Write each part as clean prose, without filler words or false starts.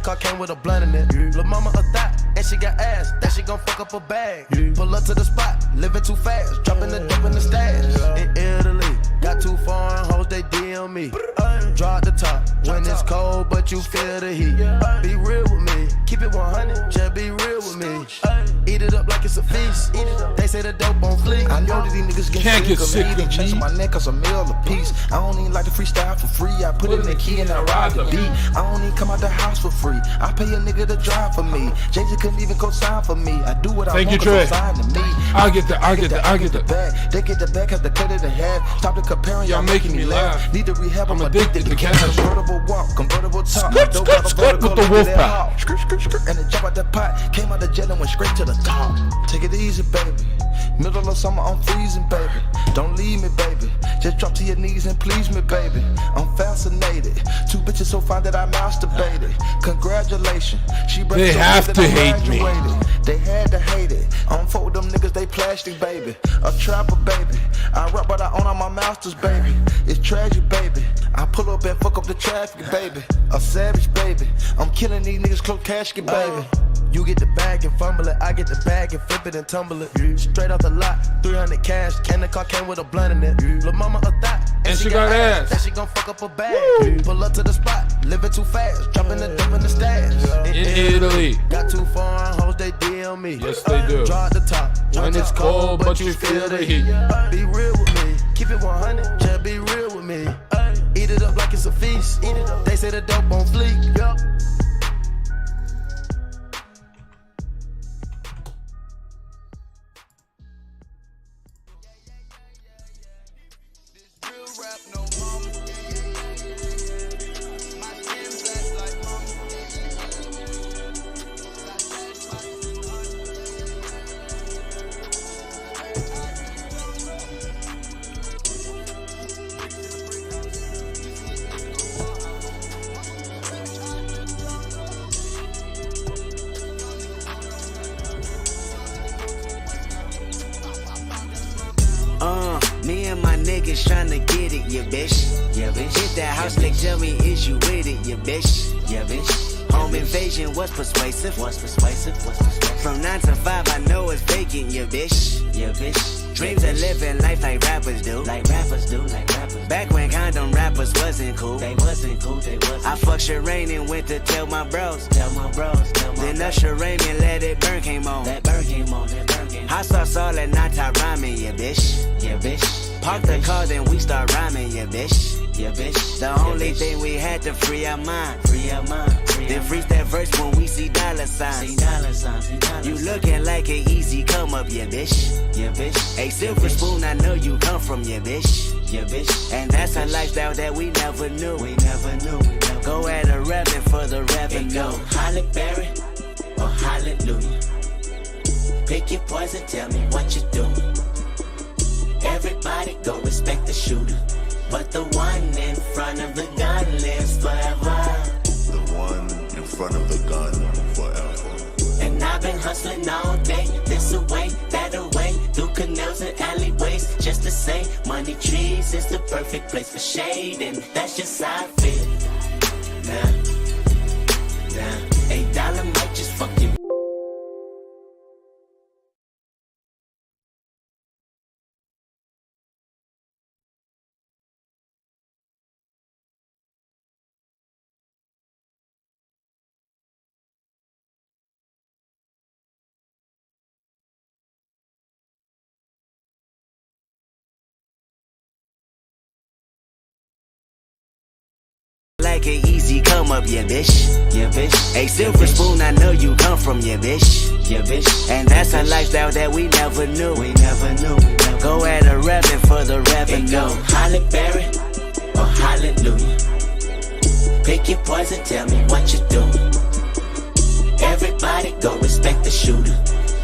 car came with a blunt in it. Lil' mama a thot, and she got ass, that she gon' fuck up a bag. Pull up to the spot, living too fast, dropping the dope in the stash. In Italy, got 2 foreign hoes, they DM me. Drop the top, when it's cold, but you feel the heat. Be real with me, keep it 100, just be real with me. Eat it up like it's a feast. They say the dope on fleek. I know that these niggas Can't get sick of me. Chasing my neck cause a meal a piece. I don't even like to freestyle for free. I put in the key and I ride the beat. I don't even come out the house for free. I pay a nigga to drive for me. Jay-Z couldn't even co-sign for me. I do what I want cause sign to me. I get the bag. They get the bag cause the credit they have. Stop the comparing, y'all making me laugh. Need to rehab, I'm addicted to cash. Convertible walk, convertible talk. Skirt with the wolf pack. And it jump out the pot. Came out the jet and went straight to the top. Take it easy, baby. Middle of summer, I'm freezing, baby. Don't leave me, baby. Just drop to your knees and please me, baby. I'm fascinated. 2 bitches so fine that I masturbated. Congratulations. They have to hate me. They had to hate it. I don't fuck with them niggas, they plastic, baby. A trapper, baby. I rap, but I own all my masters, baby. It's tragic, baby. I pull up and fuck up the traffic, baby. A savage, baby. I'm killing these niggas, close casket, baby. You get the bag and fumble it, I get the bag and flip it and tumble it. Straight off the lot, 300 cash, and the car came with a blunt in it. Lil' mama a thot, and she got ass, that she gon' fuck up a bag. Pull up to the spot, living too fast, dropping the dope in the stash. In Italy, got 2 foreign hoes, they DM me. Yes, they do. Draw at the top, when it's cold, but you feel the heat. Be real with me, keep it 100, just be real with me. Eat it up like it's a feast. They say the dope on fleek. Yup. Me and my niggas tryna get it, yeah bitch. Yeah bitch. Hit that house, they tell me is you with it, yeah bitch. Yeah bitch. Home invasion was persuasive. Was persuasive. Was persuasive. From 9 to 5, I know it's vacant, yeah bitch. Yeah bitch. Dreams of living life like rappers do. Like rappers do. Like rappers. Back when condom rappers wasn't cool. They wasn't cool. They wasn't. I fucked Sherane and went to tell my bros. Tell my bros. Tell my then Usher Raymond Let It Burn came on. That burn came on. That burn came on. Hot sauce all at night, I rhyming, yeah bitch. Yeah bitch. Park the car, then we start rhyming, yeah bitch. Yeah bitch. The only thing we had to free our mind. Free our mind. Then freeze that verse when we see dollar signs. See dollar signs. You looking like an easy come up, yeah bitch. Yeah bitch. A silver spoon, I know you come from, yeah bitch. Yeah bitch. And that's a lifestyle that we never knew. We never knew. Go at a revenue for the revenue. Go Halle Berry or hallelujah. Pick your poison, tell me what you do. Everybody go respect the shooter, but the one in front of the gun lives forever. The one in front of the gun forever. And I've been hustling all day, this away, that away, through canals and alleyways, just to say, money trees is the perfect place for shade, and that's just how I feel. Nah, $8 might just fuck you. Like an easy come up, yeah bitch. Yeah bitch. A silver spoon, I know you come from, yeah bitch. Yeah bitch. And that's a lifestyle that we never knew. We never knew. Go at a revenue for the revenue. Go Halle Berry or hallelujah. Pick your poison, tell me what you do. Everybody go respect the shooter,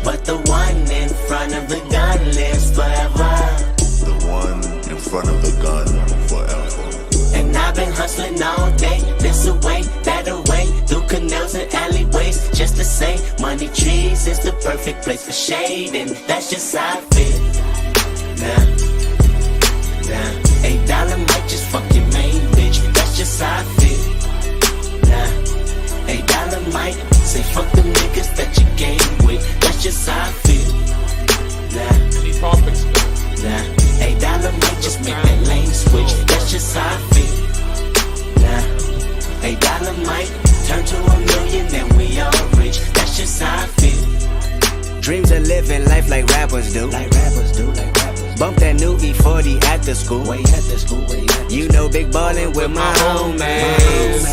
but the one in front of the gun lives forever. The one in front of the gun forever. And I've been hustling all day, this away, that away, through canals and alleyways, just to say, money trees is the perfect place for shade, and that's just how I feel. Nah, $8 might just fuck your main bitch, that's just how I feel. Nah, $8 Say fuck them niggas that you game with. That's just how I feel. Nah, Any topics, man? nah. $8 might just make that lane switch. That's just how I feel. Nah, $8 might turn to $1 million, then we all rich. That's just how I feel. Dreams of living life like rappers do. Like rappers do, like rappers. Bump that new E40 after school. Way after school, way after. You know, big ballin' with my homies.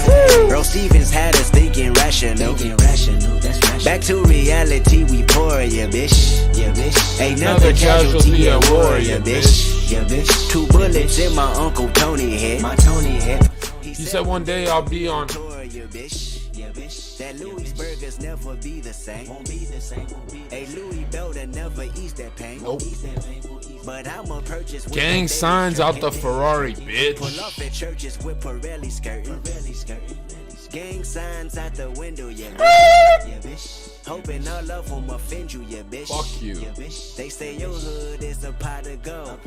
Bro Stevens had us thinking rational. That's rational. Back to reality, we pour, yeah, bitch. Yeah, bitch. Another casualty at war, yeah, bitch. Yeah, bitch. 2 bullets in my Uncle Tony head. My Tony head. He said one day I'll be on. That Louis burgers never be the same. Won't be the same. Hey, Louis Belder never ease that pain. Nope. But I'ma purchase with Gang my signs baby out the Ferrari, Pull bitch. up at churches with Pirelli skirting. Gang signs out the window, yeah, bitch. Yeah, bitch. Hoping all of them offend you, yeah, bitch. Fuck you. Yeah, bitch. They say your hood is a pot of gold.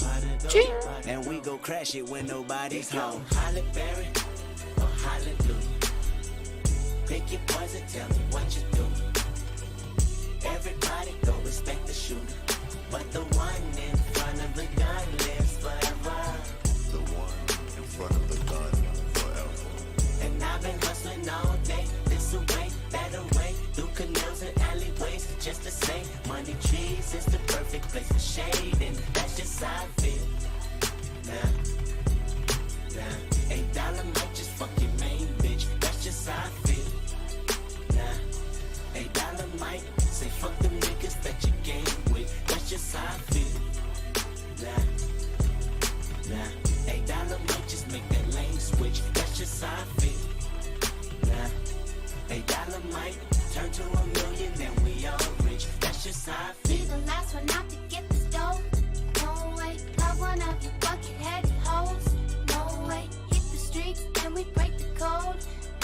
And we go crash it when nobody's home. Holly Berry or Hallelujah. Pick your poison, tell me what you do. Everybody go respect the shooter, but the one in front of the gun lives forever. The one in front of the gun forever. And I've been hustling all day, this away, that away, through canals and alleyways, just to say, money trees is the perfect place for shade, and that's just how I feel. Nah, $8 might just fuck your main bitch, that's just how I feel. $8 might say fuck them niggas that you game with. That's just how I feel. Nah. $8 might just make that lane switch. That's just how I feel. Nah. $8 might turn to $1 million, then we all rich. That's just how I feel. Be the last one out to get the stove. No way, not one of you bucket-headed hoes. No way, hit the streets and we break the code.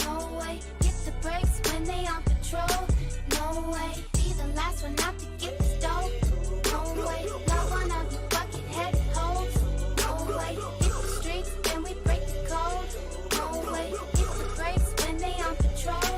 No way, hit the brakes when they on patrol. No way, be the last one out to get the stove. No way, not one of you bucket-headed hoes. No way, hit the streets and we break the code. No way, hit the brakes when they on patrol.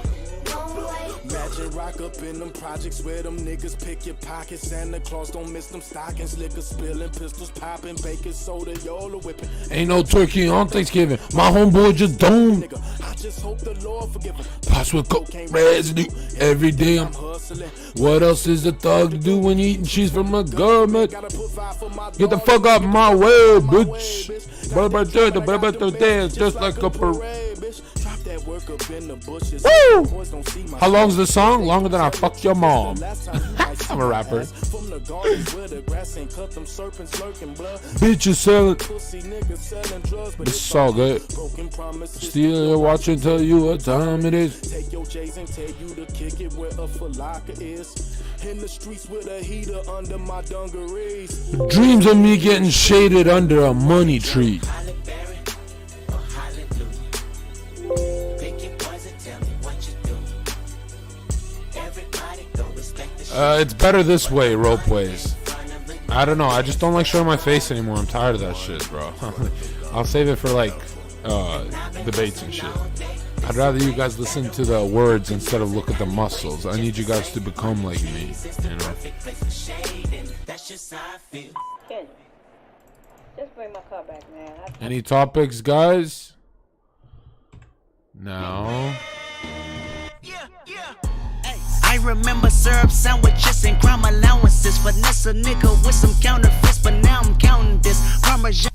No way. Magic rock up in them projects where them niggas pick your pockets. Santa Claus don't miss them stockings. Liquor spilling, pistols popping, baking soda, y'all are whipping. Ain't no turkey on Thanksgiving. My homeboy just don't. Nigga, I just hope the Lord forgive him. Pots with coke residue. Every day I'm. Hustling. What else is a thug to do when eating cheese from a government? Gotta put five for my Get the dog. fuck out my way, bitch. Brother, just like a parade. Drop that work up in the bushes. Woo! Boys don't see my How long's the song? Longer than I fucked your mom. Last time you might see I'm a rapper. my ass from the gardens where the grass ain't cut, them serpents lurking blood. Bitches selling. Pussy niggas selling drugs, but This it's is all good. broken promises. Still here watching, tell you what time it is. Take your J's and tell you to kick it where a falaka is. In the streets with a heater under my dungarees. Dreams of me getting shaded under a money tree. Holly Berry or Hallelujah. Pick your poison, tell me what you do. Everybody go respect the shit. It's better this way, ropeways. Front of the I don't know. I just don't like showing my face anymore. I'm tired of that shit, bro. I'll save it for like debates and shit. I'd rather you guys listen to the words instead of look at the muscles. I need you guys to become like me, you know. perfect place for shade, and that's just how I feel. Kendrick, just bring my car back, man. Any topics, guys? No. I remember syrup sandwiches and crime allowances. Finesse a nigga with some counterfeits, but now I'm counting this. Parmesan.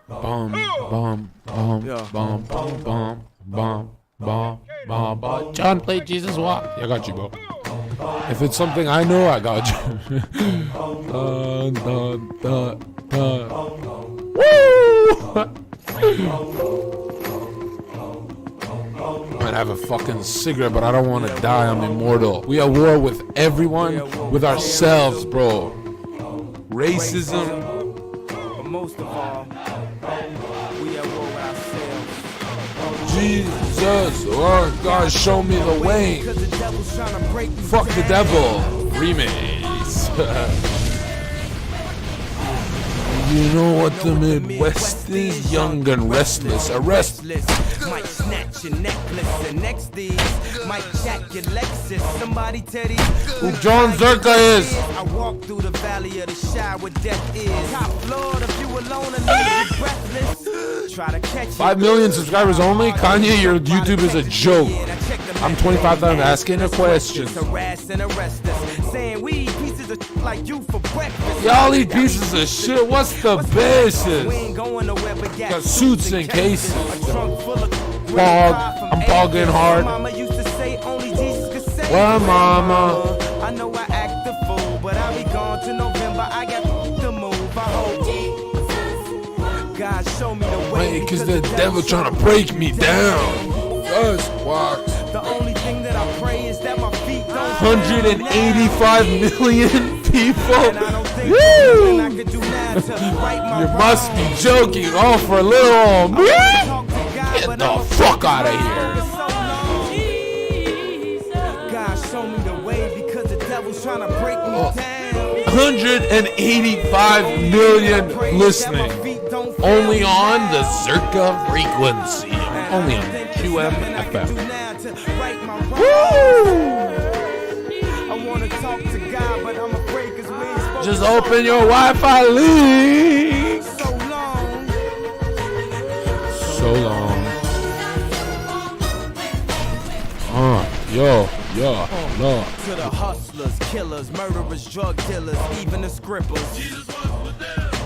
Bum, bum, bum, bum, bum, bum, bum, bum, bum, bum. John played Jesus Walk. I got you, bro. If it's something I know, I got you. Woo! Might have a fucking cigarette, but I don't want to die. I'm immortal. We at war with everyone, with ourselves, bro. Racism. But most of all, we at war with ourselves. Jesus, oh God, show me the way. Cause the devil's trying to break me Fuck the down. devil. Remix. You know what the Midwest is? Young and restless. Arrest. Might snatch your necklace and next these might jack your Lexus. Somebody tell these Who John Zerka is. I walk through the valley of the shadow where death is. Top floor, if you alone and you're breathless. Try to catch 5 million subscribers only? Kanye, your YouTube is a joke. I'm 25,000 asking a question. Saying we eat pieces of like you for breakfast. Y'all eat pieces of shit. What's the We basis? ain't going nowhere but got Suits and cases. A trunk full of Pog. I'm pogging hard. Mama used to say only Jesus could save. Well, mama. I know I act the fool, but I'll be gone to November. I got to move. I hope God show me the way. Wait, cause the devil trying to break me down. Us walk. The only thing that I pray is that my feet don't 185 million people. And I don't think Woo! I could do now to right my You must be joking. Oh, for a little old me. talk to God, Get but the I'm fuck out of here. God show me the way because the devil's trying to break me down. 185 million listening. Only on the Zerka frequency. Only on QMFM. Woo! I wanna talk to God, but I'm afraid 'cause we ain't supposed Just to open your Wi-Fi link. so long. So long. Yo. To the hustlers, killers, murderers, drug dealers, even the scrippers.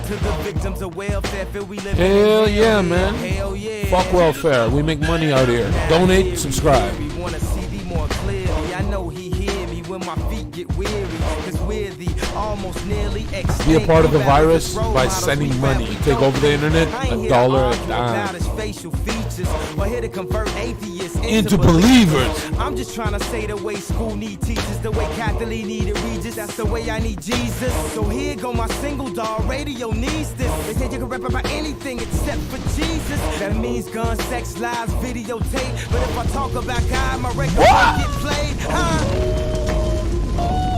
To the victims of welfare, feel we live Hell yeah, man. Hell yeah. Fuck welfare. We make money out here. Donate, subscribe. We wanna see thee more clearly. I know he hear me when my feet get weary. Cause we're the almost nearly extinct. Be a part of the virus by sending money. Take over the internet, $1 a dime. Facial features, or here to convert atheists Into believers. I'm just trying to say the way school need teachers, the way Catholic needed Regis, that's the way I need Jesus. So here go my single dog, radio needs this. They say you can rap about anything except for Jesus. That means gun, sex, lies, videotape. But if I talk about God, my record won't get played, huh?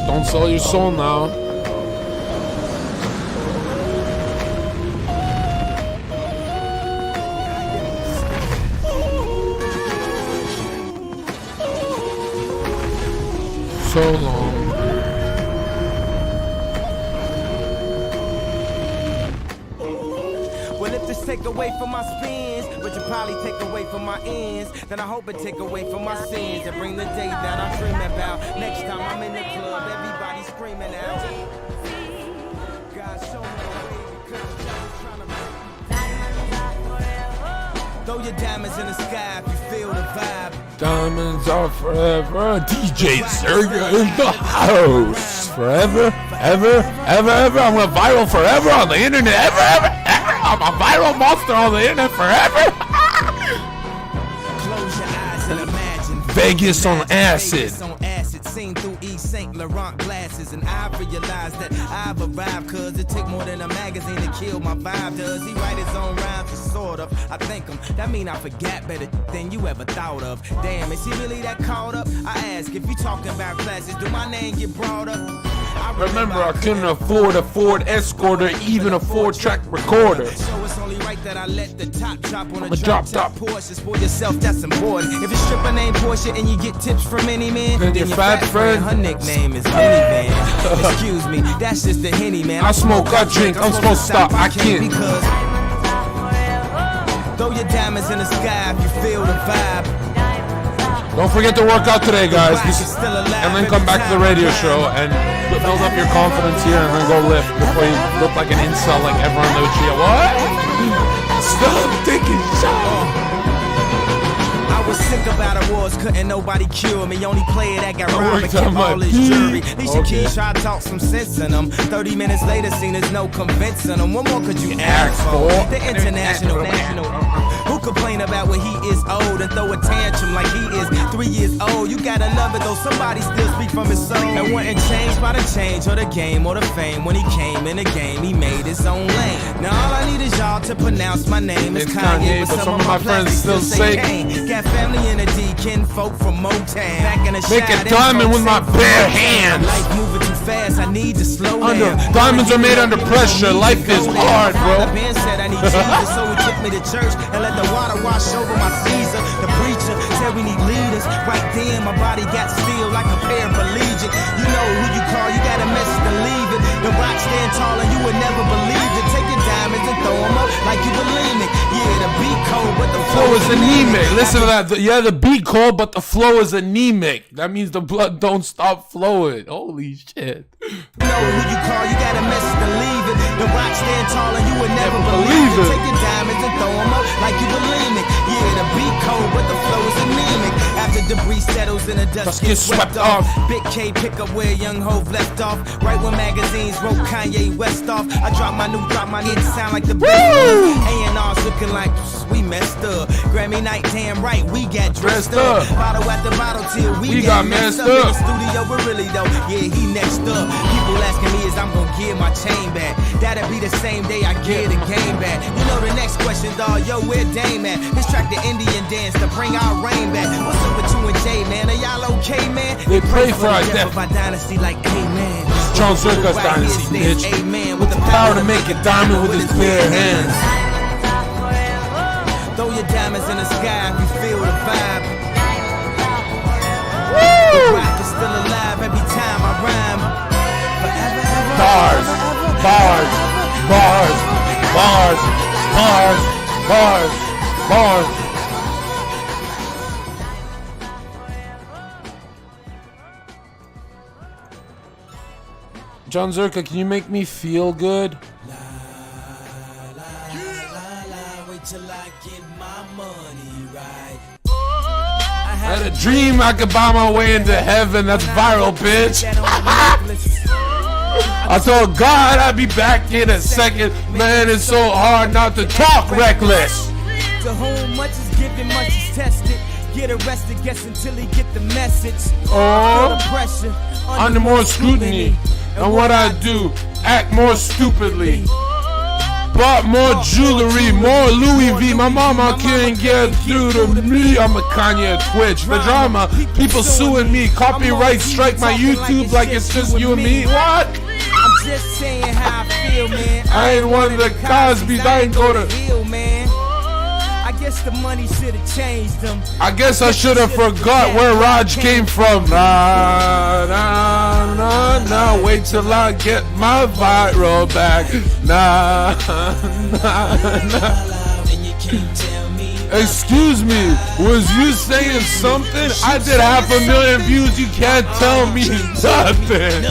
Don't sell your soul now. So long. Well, if this take away from my spins, but you probably take away from my ends, then I hope it take away from my sins and bring the day that I'm dreaming about. Next time I'm in the club, everybody screaming out. God show me the way because I'm trying to throw your diamonds in the sky if you feel the vibe. Diamonds are forever. DJ Zerga in the house. Forever, ever. I'm going viral forever on the internet. Ever. I'm a viral monster on the internet forever. Close your eyes and imagine Vegas on acid. Vegas on acid, seen through Yves Saint Laurent glasses, and I realized that I've arrived, cause it take more than a magazine to kill my vibe. Does he write his own rhymes? Sort of. I think him. That mean I forget better than you ever thought of. Damn, is he really that caught up? I ask, if you talking about classes, do my name get brought up? Remember, I couldn't afford a Ford Escort or even a 4-track recorder. So it's only right that I let the top drop on a drop top. Porsche. For yourself, that's important. If your stripper named Porsche and you get tips from any man, Then your fat friend. her nickname is Minivan. Excuse me, that's just the Henny man. I smoke, I drink, I'm supposed to stop, I can't. Because throw your diamonds in the sky if you feel the vibe. Don't forget to work out today, guys. And then come back to the radio show and build up your confidence here and then go lift before you look like an incel like everyone knows you. What? Stop taking shots. I was sick about awards, couldn't nobody cure me. Only player that got I robbed and worked kept on my all his beat. jury. Alicia Okay. Keys tried to talk some sense in them. 30 minutes later, seen there's no convincing them. What more could you ask for? The international national. Who You complain about when he is old and throw a tantrum like he is 3 years old. You gotta love it though, somebody still speak from his soul. And wasn't changed by the change or the game or the fame. When he came in the game, he made his own lane. Now all I need is y'all to pronounce my name. It's Kanye, but some of my friends still say Kane. Got family in the D, kin folk from Motown. Back in the Make a diamond with my bare hands. Life moving too fast, I need to slow down. Diamonds are made under pressure. Life is hard, bro. The man said I need Jesus, so he took me to church and let the water wash over my Caesar. The preacher said we need leaders. Right then, my body got still like a paraplegic. You know who you call, you got a message to leave it. The rock stand tall and you would never believe it. Take your diamonds and throw them up like you bulimic. Yeah, the beat cold, but the flow is anemic. Listen to that. Yeah, the beat cold, but the flow is anemic. That means the blood don't stop flowing. Holy shit. You know who you call, you got a message to leave it. The rock stand tall and you would never believe it. Take your diamonds and throw them up like you bulimic. Yeah, the beat cold, but the flow is anemic. After debris settles and the dust gets swept off. Big K pick up where Young Hov left off. Right when magazines wrote Kanye West off. I drop my new, it sound like the best. A&R's looking like we messed up. Grammy night, damn right, we got dressed up. Bottle after bottle till we got messed up. In the studio, we're really though, yeah, he next up. People asking me is I'm gonna give my chain back. That'll be the same day I get the game back. You know the next question, dawg, yo, where Dame at? This track the Indian dance to bring our rain back. What's up with you and Jay, man? Are y'all okay, man? They pray for our death. Our dynasty like, amen. John Circus dynasty, bitch. Amen. With the power to make a diamond with his bare hands. Throw your diamonds in the sky if you feel the vibe. Woo! The rock is still alive every time I rhyme. Forever, ever, bars, bars, bars, bars, bars, bars, bars. John Zerka, can you make me feel good? I had a dream I could buy my way into heaven. That's viral, bitch. I told God I'd be back in a second. Man, it's so hard not to talk reckless. To whom much is given, much is tested. Get arrested, guess until he get the message. Oh, the pressure, under more scrutiny. And what I do, act more stupidly. Bought more jewelry, more Louis V. My mama can't get through to me. I'm a Kanye Twitch. The drama, people suing me. Copyright strike my YouTube like it's just you and me. What? I'm just saying how I feel, man. I ain't one of the Cosby's. I ain't go to hell, man. I guess the money should have changed them. I guess I should have forgot where Raj came from. Nah, nah, nah, nah. Wait till I get my viral back. Nah, nah, nah. Excuse me, was you saying something? I did 500,000 views. You can't tell me nothing.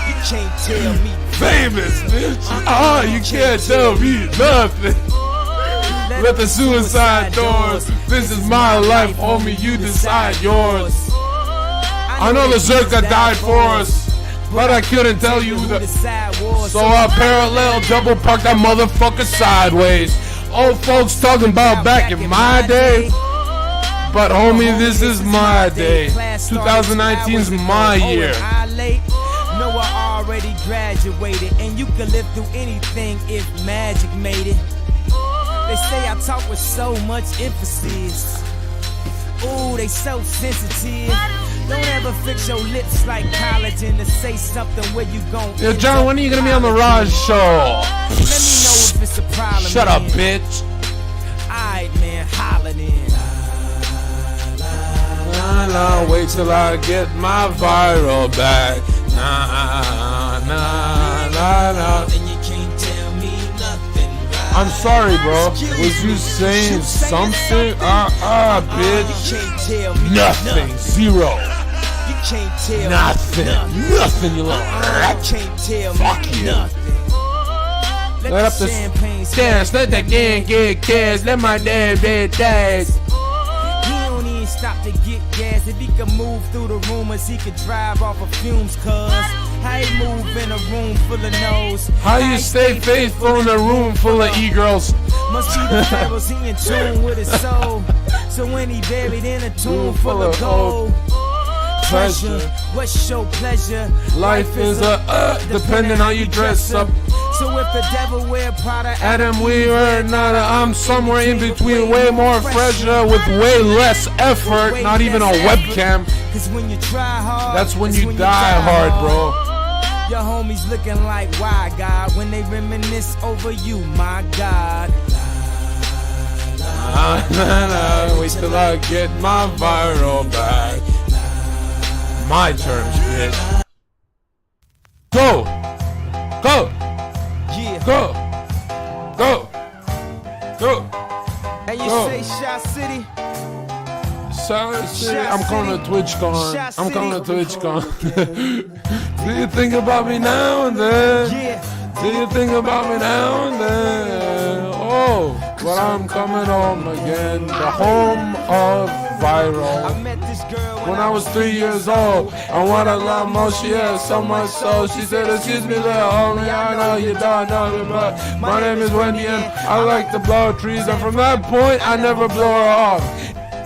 You can't tell me. Famous, bitch. Oh, you can't tell me nothing. Let the suicide doors. This is my life, homie. You decide yours. I know the Zerka died for us, but I couldn't tell you the. So I parallel double park that motherfucker sideways. Old folks talking about back in my day, but homie, this is my day. 2019's my year. No, I already graduated, and you can live through anything if magic made it. They say I talk with so much emphasis. Ooh, they so sensitive. Don't ever fix your lips like collagen to say something where you gon' Yo, John, when are you gonna be on the Raj show? Let me know if it's a problem. Shut up, bitch. Alright, man, hollering in. Nah, nah, wait till I get my viral back. Nah, nah, nah, nah. I'm sorry, bro. Was you saying something? Bitch. Nothing. Zero. Nothing. Nothing, you little. Fuck you. Let up the dance. Let that gang get cash. Let my damn dead dance. Stop to get gas. If he could move through the rumors, he could drive off of fumes, cuz how he move in a room full of no's. How you stay faithful in a room full of e-girls? Must be the pharaohs, he in tune with his soul. So when he buried in a tomb full of gold. Treasure, what's your pleasure? Life is depending how you dress up. So if the devil wear Prada, Adam Weaver, not I'm somewhere in between, way more fresher with way less effort, not even a webcam. Cause when you try hard, That's when you die hard, bro. Your homies looking like why God when they reminisce over you, my God. Wait till I get my viral back. My terms, bitch. Go! Go! Yeah. Go! Go! Go! And you Go. say Shot City? I'm calling a TwitchCon. I'm calling a TwitchCon. Do you think about me now and then? Yeah. Do you think about me now and then? Oh, but I'm coming home again. The home of viral. I met this girl When I was 3 years old, and what I love most, she had so much soul. She said, excuse me, little homie, I know you don't know me, but my name is Wendy, and I like to blow trees. And from that point, I never blow her off.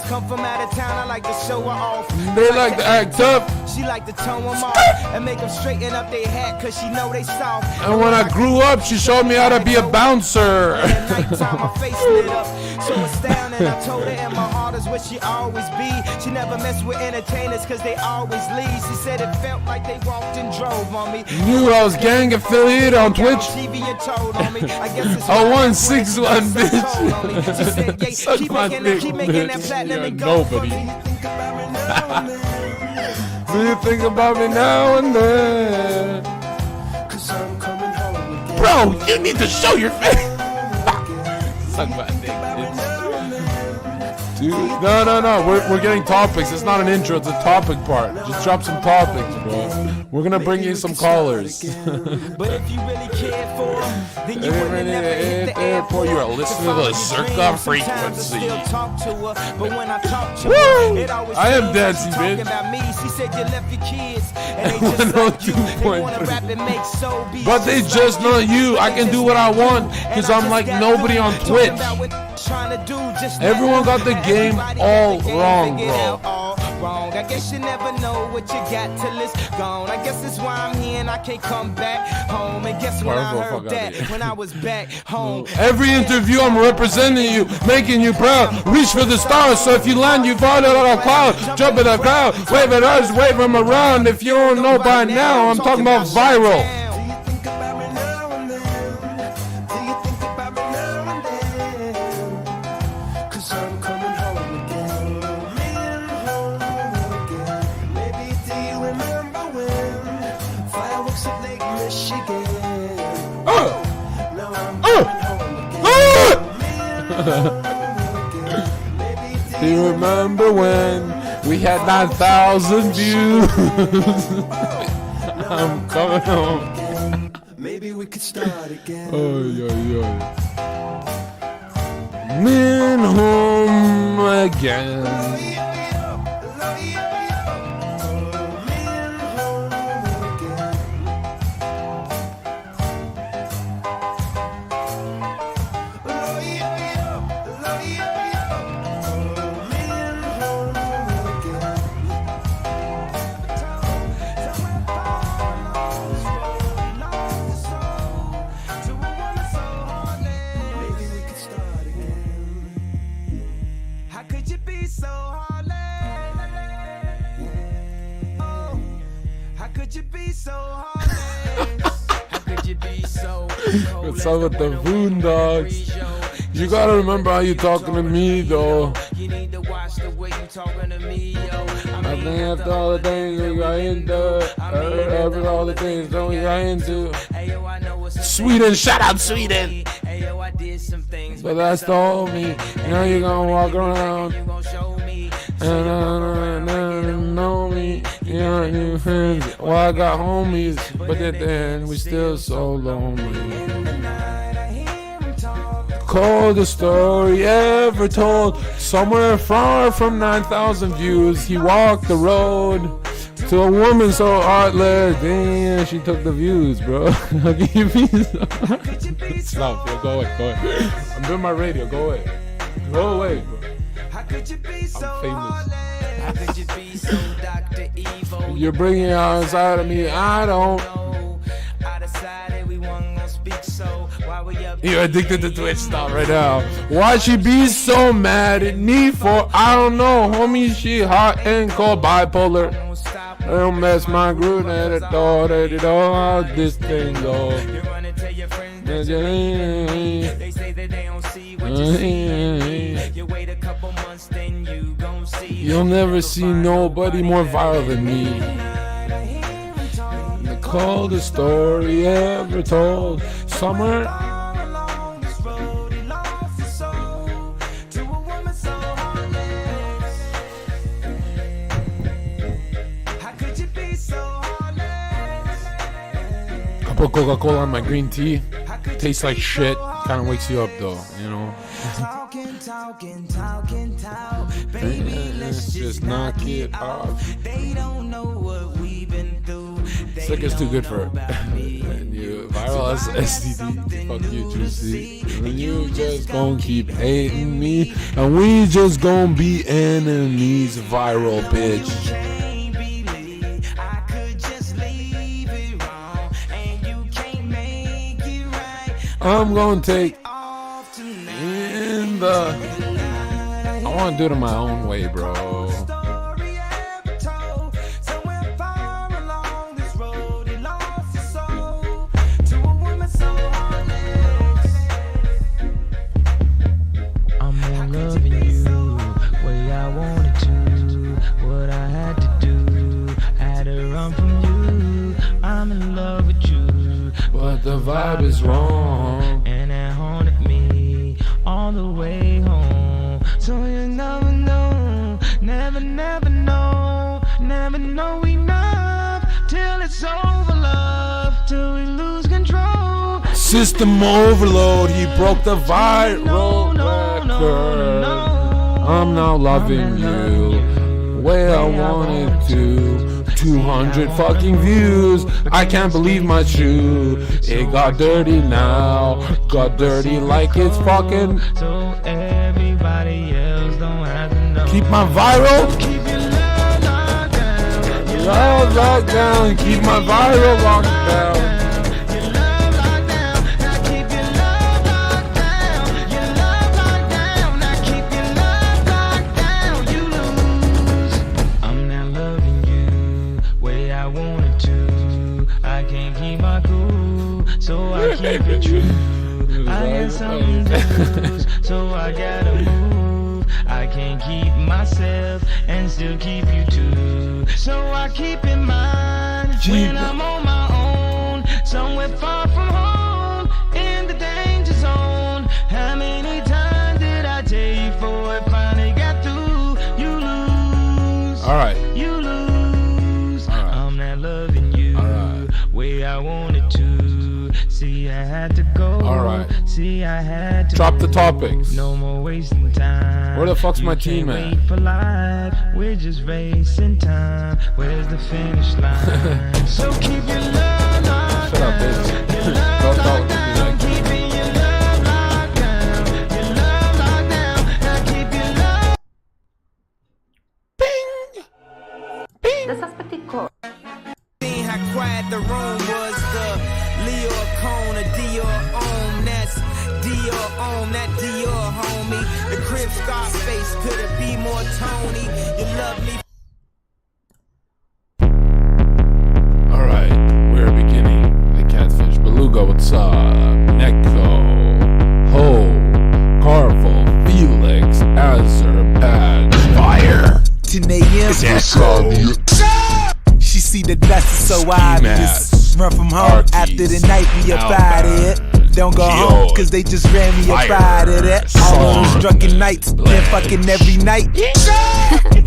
come from out of town, I like to show her off. They like to act tough. She like to tone them off and make them straighten up their hat, cause she know they soft. And when I grew up, she showed me how to be a bouncer. At nighttime, my face lit up, so astounding. I told her, and my heart is where she always be. She never mess with entertainers, cause they always leave. She said it felt like they walked and drove on me. Knew I was gang affiliated on Twitch. TV and told on me. I guess it's 0161, bitch. She said, yeah, Suck keep my making dick, that bitch. platinum You're and go. nobody. Do you think about me now and then? Bro, you need to show your face. Suck my dick, bitch. Dude, no. We're getting topics. It's not an intro. It's a topic part. Just drop some topics, bro. We're gonna bring you some callers. But if you really cared for them, then you wouldn't never hit the airport. You are listening to the Circa frequency. But when I talk to Woo! her, it always I am seems dancing, like bitch. talking about me. She said you left your kids, and they just like you. They wanna rap and make soul beats. But they just not you. I can do what I want because I'm like nobody on Twitch. Everyone got the game all wrong, bro. I guess you never know what you got till it's gone. I guess that's why I'm here and I can't come back home. And guess when I heard that, when I was back home. Every interview I'm representing you, making you proud. Reach for the stars, so if you land, you fall out of a cloud. Jump in the crowd, wave at us, wave them around. If you don't know by now, I'm talking about viral. Do you remember when we had 9,000 views? I'm coming home. Maybe we could start again. Men home again. What's up with the Boondocks? You gotta remember how you talking to me, though. You need to watch the way you talking to me, yo. I think after all the things we got into, after all the things that we got into. Sweden, shout out Sweden. But that's the homie. Now you're gonna walk around and know me. You know, new friends. Well, I got homies, but at the end we still so lonely. Coldest story ever told. Somewhere far from 9,000 views, he walked the road To a woman so heartless, damn, she took the views, bro. How can you be so... Stop, yo, go away. I'm doing my radio, go away. Go away, bro. I'm famous. You're bringing it outside of me, I don't. You're addicted to Twitch, stop right now. Why she be so mad at me for? I don't know, homie, she hot and cold, bipolar. I don't mess my groove at it all, how this thing go. They say that they don't see what you see. You wait a couple months, then you gon' see. You'll never see nobody more viral than me. The coldest story ever told. Summer. I put Coca-Cola on my green tea. Tastes like shit. Kind of wakes you up though, you know. Let's just knock it off. They don't know what we've been through. Slicker's too good for it. You viral STD. Fuck you, Juicy. And you just gon' keep hating me, and we just gon' be enemies. Viral bitch. I'm gonna take in the. I wanna do it in my own way, bro. I'm not loving you way I wanted to. What I had to do, had to run from you. I'm in love with you, but the vibe is wrong, and it haunted me all the way home. So you never know, never know enough till it's over, love, till we lose control. System overload, he broke the viral record. I'm now loving you way I wanted to. 200 fucking views, I can't believe my shoe. It got dirty now, got dirty like it's fucking. So everybody else don't have to know. Keep my viral. Keep your love locked down. Love locked down, keep my viral locked down. Your love locked down. Now keep your love locked down. Your love locked down. Now keep your love locked down. You lose. I'm not loving you way I wanted to. I can't keep my cool, so I keep it true. I got something to lose, so I gotta move. I can't keep myself and still keep you too. So I keep in mind when I'm on my own, somewhere far from home, in the danger zone. How many times did I tell you before it finally got through? You lose. Alright. You lose. I'm not loving you way I wanted to. See, I had to go. Alright. See, I had to drop the topics. No more wasting time. Where the fuck's my team at? Wait for life. We're just racing time. Where's the finish line? So keep your love locked Shut up, bitch. Don't talk to me like that. Keeping your love locked down. Your love locked down. Now keep your love. This is Petico. Seeing how quiet the room was, the Leo Cone, a Dior on, that's Dior on, that Dior homie. The crib Scarface, could it be more Tony? You love me. Alright, we're beginning the catfish. Beluga, what's up? Neko, Ho, Carvel, Felix, Azerbaijan, Fire. 10 a.m. She see the dust is so obvious. Run from home after the night we up out of it. Don't go home cause they just ran me up out of that. All of those drunken nights, been fucking every night.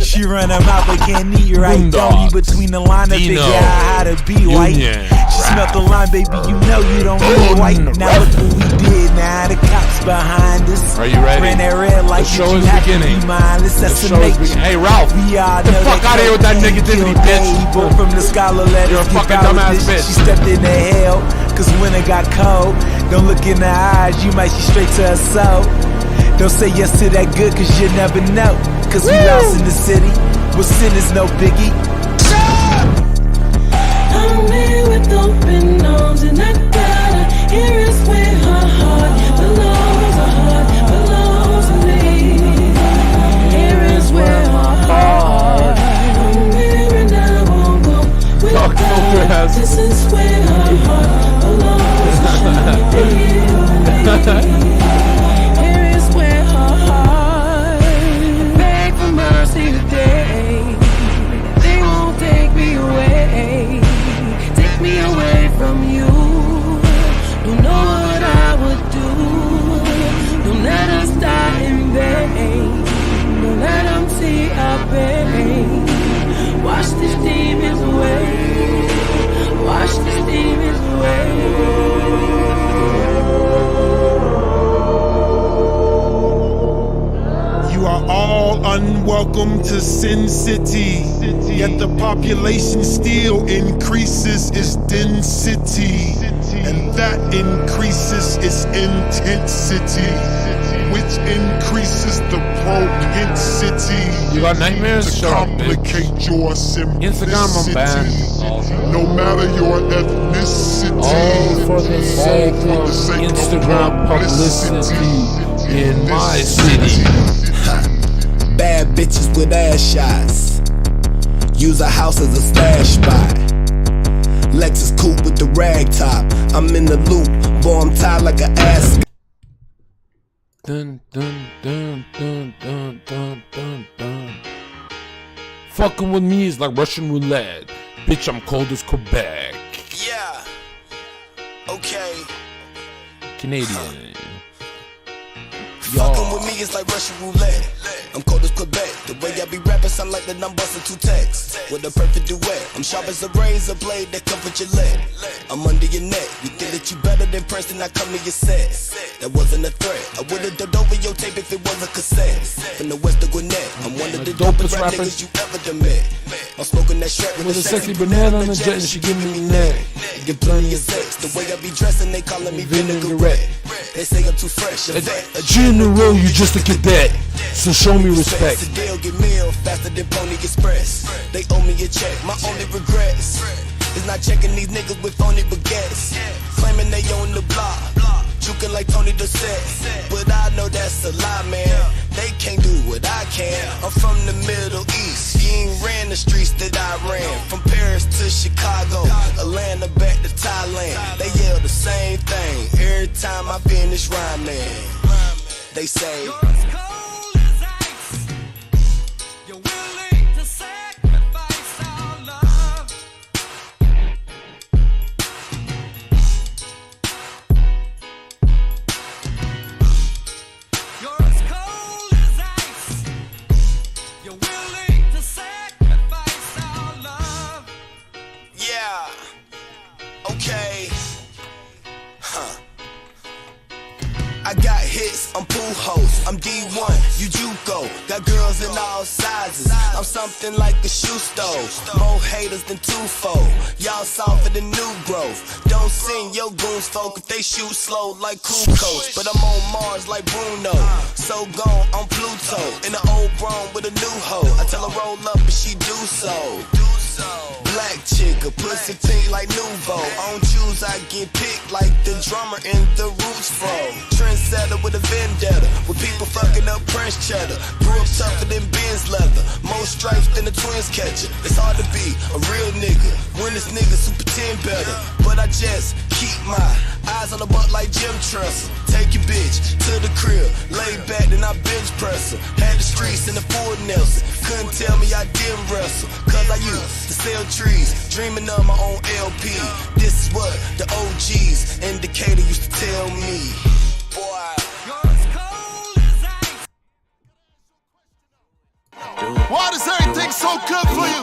She She run her mouth, but can't eat right. Don't be between the line to figure out how to be white. She smelled the line, baby, you know you don't need white. Now look what we did, now the cops behind us. Are you ready? Ran that red light, The show you is have to beginning. be mindless, that's The the show is nature. beginning. Hey, Ralph, We all the know fuck that out of here with that cocaine negativity, killed bitch. Abel from the scholar letters. You're a Get fucking out with dumbass this. bitch. She stepped into hell, cause when it got cold, don't look in the eyes, you might see straight to her soul. Don't say yes to that good, cause you never know. Cause we lost in the city, where sin is no biggie. I'm here with open arms and I gotta hear is where her heart belongs. Her heart belongs to me. Here is where her heart. I'm here and I won't go without her. This is where her heart belongs. Here is where her heart. I beg for mercy today. They won't take me away. Take me away from you. Don't know what I would do. Don't let us die in vain. Don't let them see our pain. Wash these demons away. Wash these demons away. You are all unwelcome to Sin City, yet the population still increases its density, and that increases its intensity, which increases the propensity You got nightmares? to Shut up, bitch. complicate your Instagram, I'm banned. simplicity, no matter your ethnicity. All for the sake All for of the sake of Instagram publicity in my city. Bad bitches with ass shots. Use a house as a stash spot. Lexus coupe with the rag top. I'm in the loop, boy, I'm tied like an ass. Dun dun dun dun dun dun dun dun. Fucking with me is like Russian roulette. Bitch, I'm cold as Quebec. Yeah. Okay. Canadian. Fucking with me is like Russian roulette. I'm cold as Quebec. The way I be rapping sound like that I'm busting two texts. With a perfect duet. I'm sharp as a razor blade that comfort your leg. I'm under your neck. You think that you better than Princeton, I come to your set. That wasn't a threat. I would've dubbed over your tape if it was a cassette. From the west of Gwinnett. I'm one of the dopest rap niggas you ever done met. I'm smoking that Shrek With a sexy banana on the jet and she give me neck. Get plenty of sex. The way I be dressing, they calling me vinaigrette. They say I'm too fresh. A General, you just a cadet, so show me respect. The deal get meal faster than Pony Express. They owe me a check. My only regrets is not checking these niggas with phony baguettes. Claiming they own the block, juking like Tony Dorsett. But I know that's a lie, man. They can't do what I can. I'm from the Middle East. You ain't ran the streets that I ran. From Paris to Chicago, Atlanta back to Thailand. They yell the same thing every time I finish rhyming. They say, I got hits, I'm pool host, I'm D1, you JUCO, got girls in all sizes, I'm something like a shoe stove, more haters than twofold, y'all softer than new growth, don't send your goons folk if they shoot slow like Cool Coach, but I'm on Mars like Bruno, so gone on Pluto, in the old Bron with a new hoe, I tell her roll up and she do so. Black chick, a pussy pink like Nouveau. I don't choose, I get picked like the drummer in the Roots fro. Trendsetter with a vendetta, with people fucking up French cheddar. Grew up tougher than Ben's leather, more stripes than the twins catcher. It's hard to be a real nigga when this niggas who pretend better. But I just keep my eyes on the butt like Jim Tressel. Take your bitch to the crib, lay back then I bench press her. Had the streets in the full Nelson, couldn't tell me I didn't wrestle. Cause I used to sell trees, dreaming of my own LP. This is what the OGs indicator used to tell me. Boy, Why does everything so good for you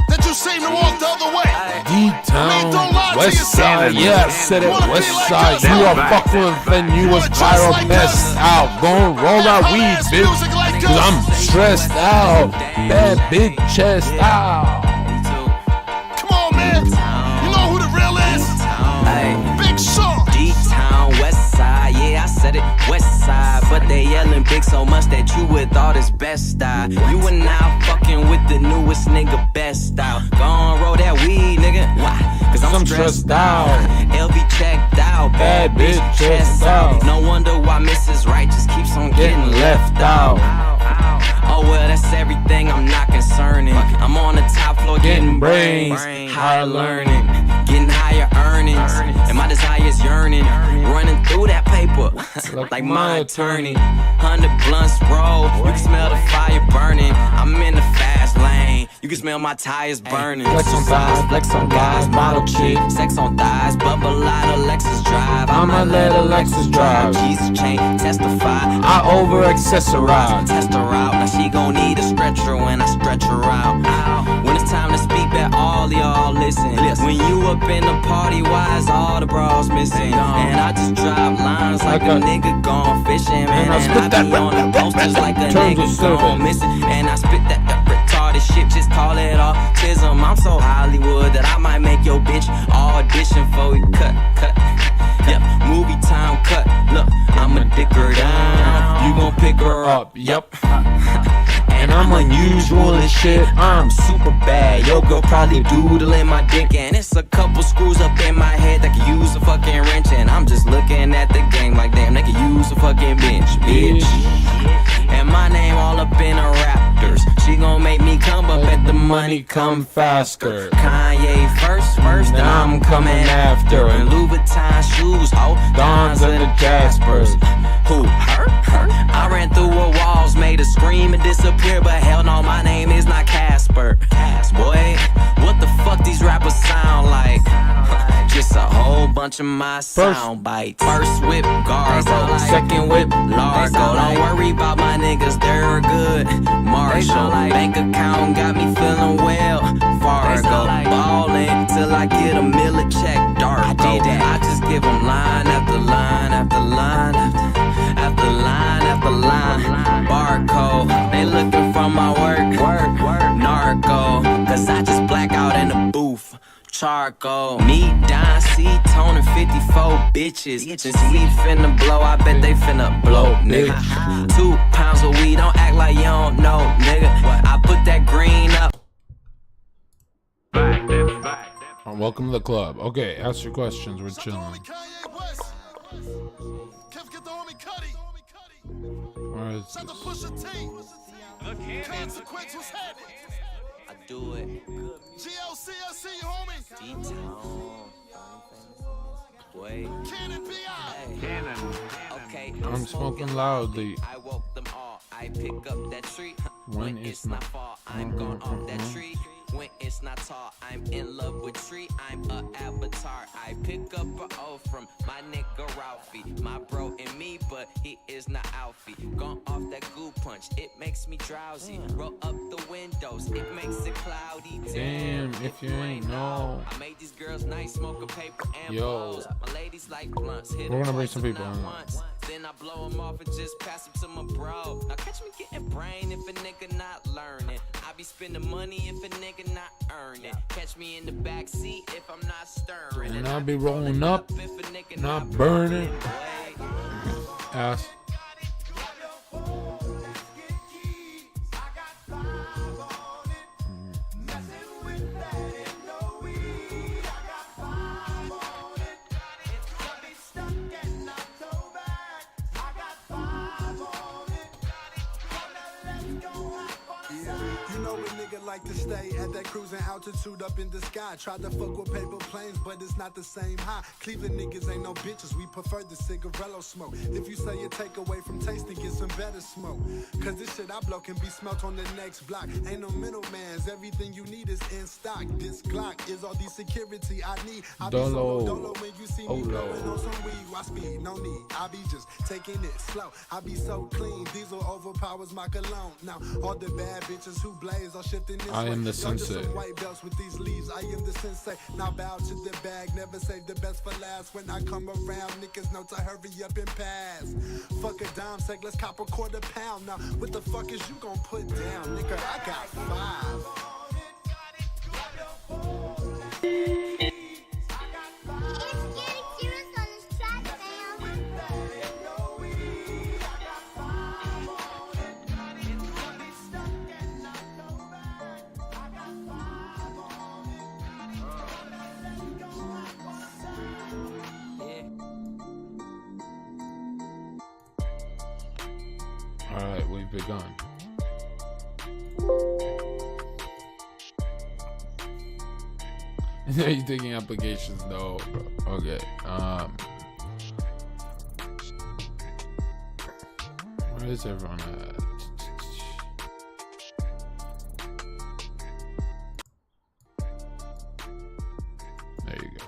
that you seem to walk the other way. D-Town, don't lie to West yourself. Side, yeah, I said it, Wanna be West like Side. us, You huh? are fucking with, then you was just viral like messed us. out. Go and roll that weed, ass bitch. music like Cause us. I'm stressed out. Bad big chest out. Come on, man. You know who the real is? Big Sean. D-Town, West Side, yeah, I said it, West Side. But they yelling big so much that you would thought it's best style. You are now fucking with the newest nigga best style. Go on, roll that weed, nigga. Why? Cause I'm stressed out. LV checked out, bad bitch chest out. No wonder why Mrs. Right just keeps on getting left out. Oh well, that's everything, I'm not concerning. I'm on the top floor getting brains, higher learning, getting higher earnings, and my desire's yearning, running through that paper like my attorney. 100 blunts roll, you can smell the fire burning. I'm in the fast lane, you can smell my tires burning. Flex on thighs, flex on guys, model chick, sex on thighs, bubble lot of Lexus drive. I'ma let a Lexus drive. Jesus chain, testify. I over accessorize. Test her out, now she gon' need a stretcher when I stretch her out. When it's time to speak back, all y'all listen. When you up in the party, why is all the bras missing? And I just drop lines like a nigga gone fishing, man. And I be on the posters like a nigga gone missing. And I spit that retarded shit, just call it autism. I'm so Hollywood that I might make your bitch audition for we cut. Yep, movie time cut. Look, I'ma dick her down. You gon' pick her up. Yep. And I'm unusual as shit. I'm super bad. Yo, girl probably doodling my dick, and it's a couple screws up in my head that could use a fucking wrench. And I'm just looking at the game like, damn, they could use a fucking bench, bitch. And my name all up in her Raptors. She gon' make me come, but bet the money come faster. Kanye first, then I'm coming after. And Louis Vuitton shoes, oh, Dons and the Jaspers. Who, her? I ran through her walls, made her scream and disappear, but hell no, my name is not Casper. Boy, what the fuck these rappers sound like? Just a whole bunch of my sound bites. First whip, Gargo. Second whip, Largo. Don't worry about my niggas, they're good. Marshall, bank account got me feeling well. Fargo, ballin' till I get a miller check. Darko, I just give them line after line after line after line after line. Barcode, they looking for my work. Narco, cause I just black out in the booth. Charcoal, me, Don C, Tone, and 54 bitches. Since we finna blow, I bet they finna blow, nigga. 2 pounds of weed, don't act like you don't know, nigga. I put that green up. Welcome to the club. Okay, ask your questions. We're chilling. Where is this? I do it. GLC, I see you, homie. D-Town. Boy. Cannon. Okay, I'm smoking loudly. I woke them all. I pick up that tree. When it's not fall, I'm gone off that tree. When it's not tall, I'm in love with tree. I'm a avatar. I pick up a O from my nigga Ralphie. My bro and me, but he is not Alfie. Gone off that goo punch, it makes me drowsy. Roll up the windows, it makes it cloudy. Damn, if you ain't know. I made these girls nice, smoke a paper and Yo. balls. My ladies like blunts. Hit We're gonna bring twice some and people not in. once. Then I blow them off and just pass them to my bro. Now catch me getting brain if a nigga not learning. I be spending money if a nigga not earning. Catch me in the back seat if I'm not stirring. And I'll be rolling up, not burning. Ass. Like to stay at that cruising altitude up in the sky. Tried to fuck with paper planes, but it's not the same high. Cleveland niggas ain't no bitches, we prefer the cigarello smoke. If you say you take away from tasting, get some better smoke. Cause this shit I blow can be smelt on the next block. Ain't no middlemans, everything you need is in stock. This Glock is all the security I need. I be solo dolo when you see me blowing on some weed. Why speed? No need, I be just taking it slow. I be so clean, diesel overpowers my cologne. Now all the bad bitches who blaze. I'm shifting this I am way. the Y'all just sensei. some white belts with these leaves. I am the sensei. Now bow to the bag. Never save the best for last. When I come around, niggas know to hurry up and pass. Fuck a dime sec, let's cop a quarter pound. Now, what the fuck is you gon' put down, nigga? I got 5. Alright, we've begun. Are you taking applications? No, bro. Okay. Where is everyone at? There you go.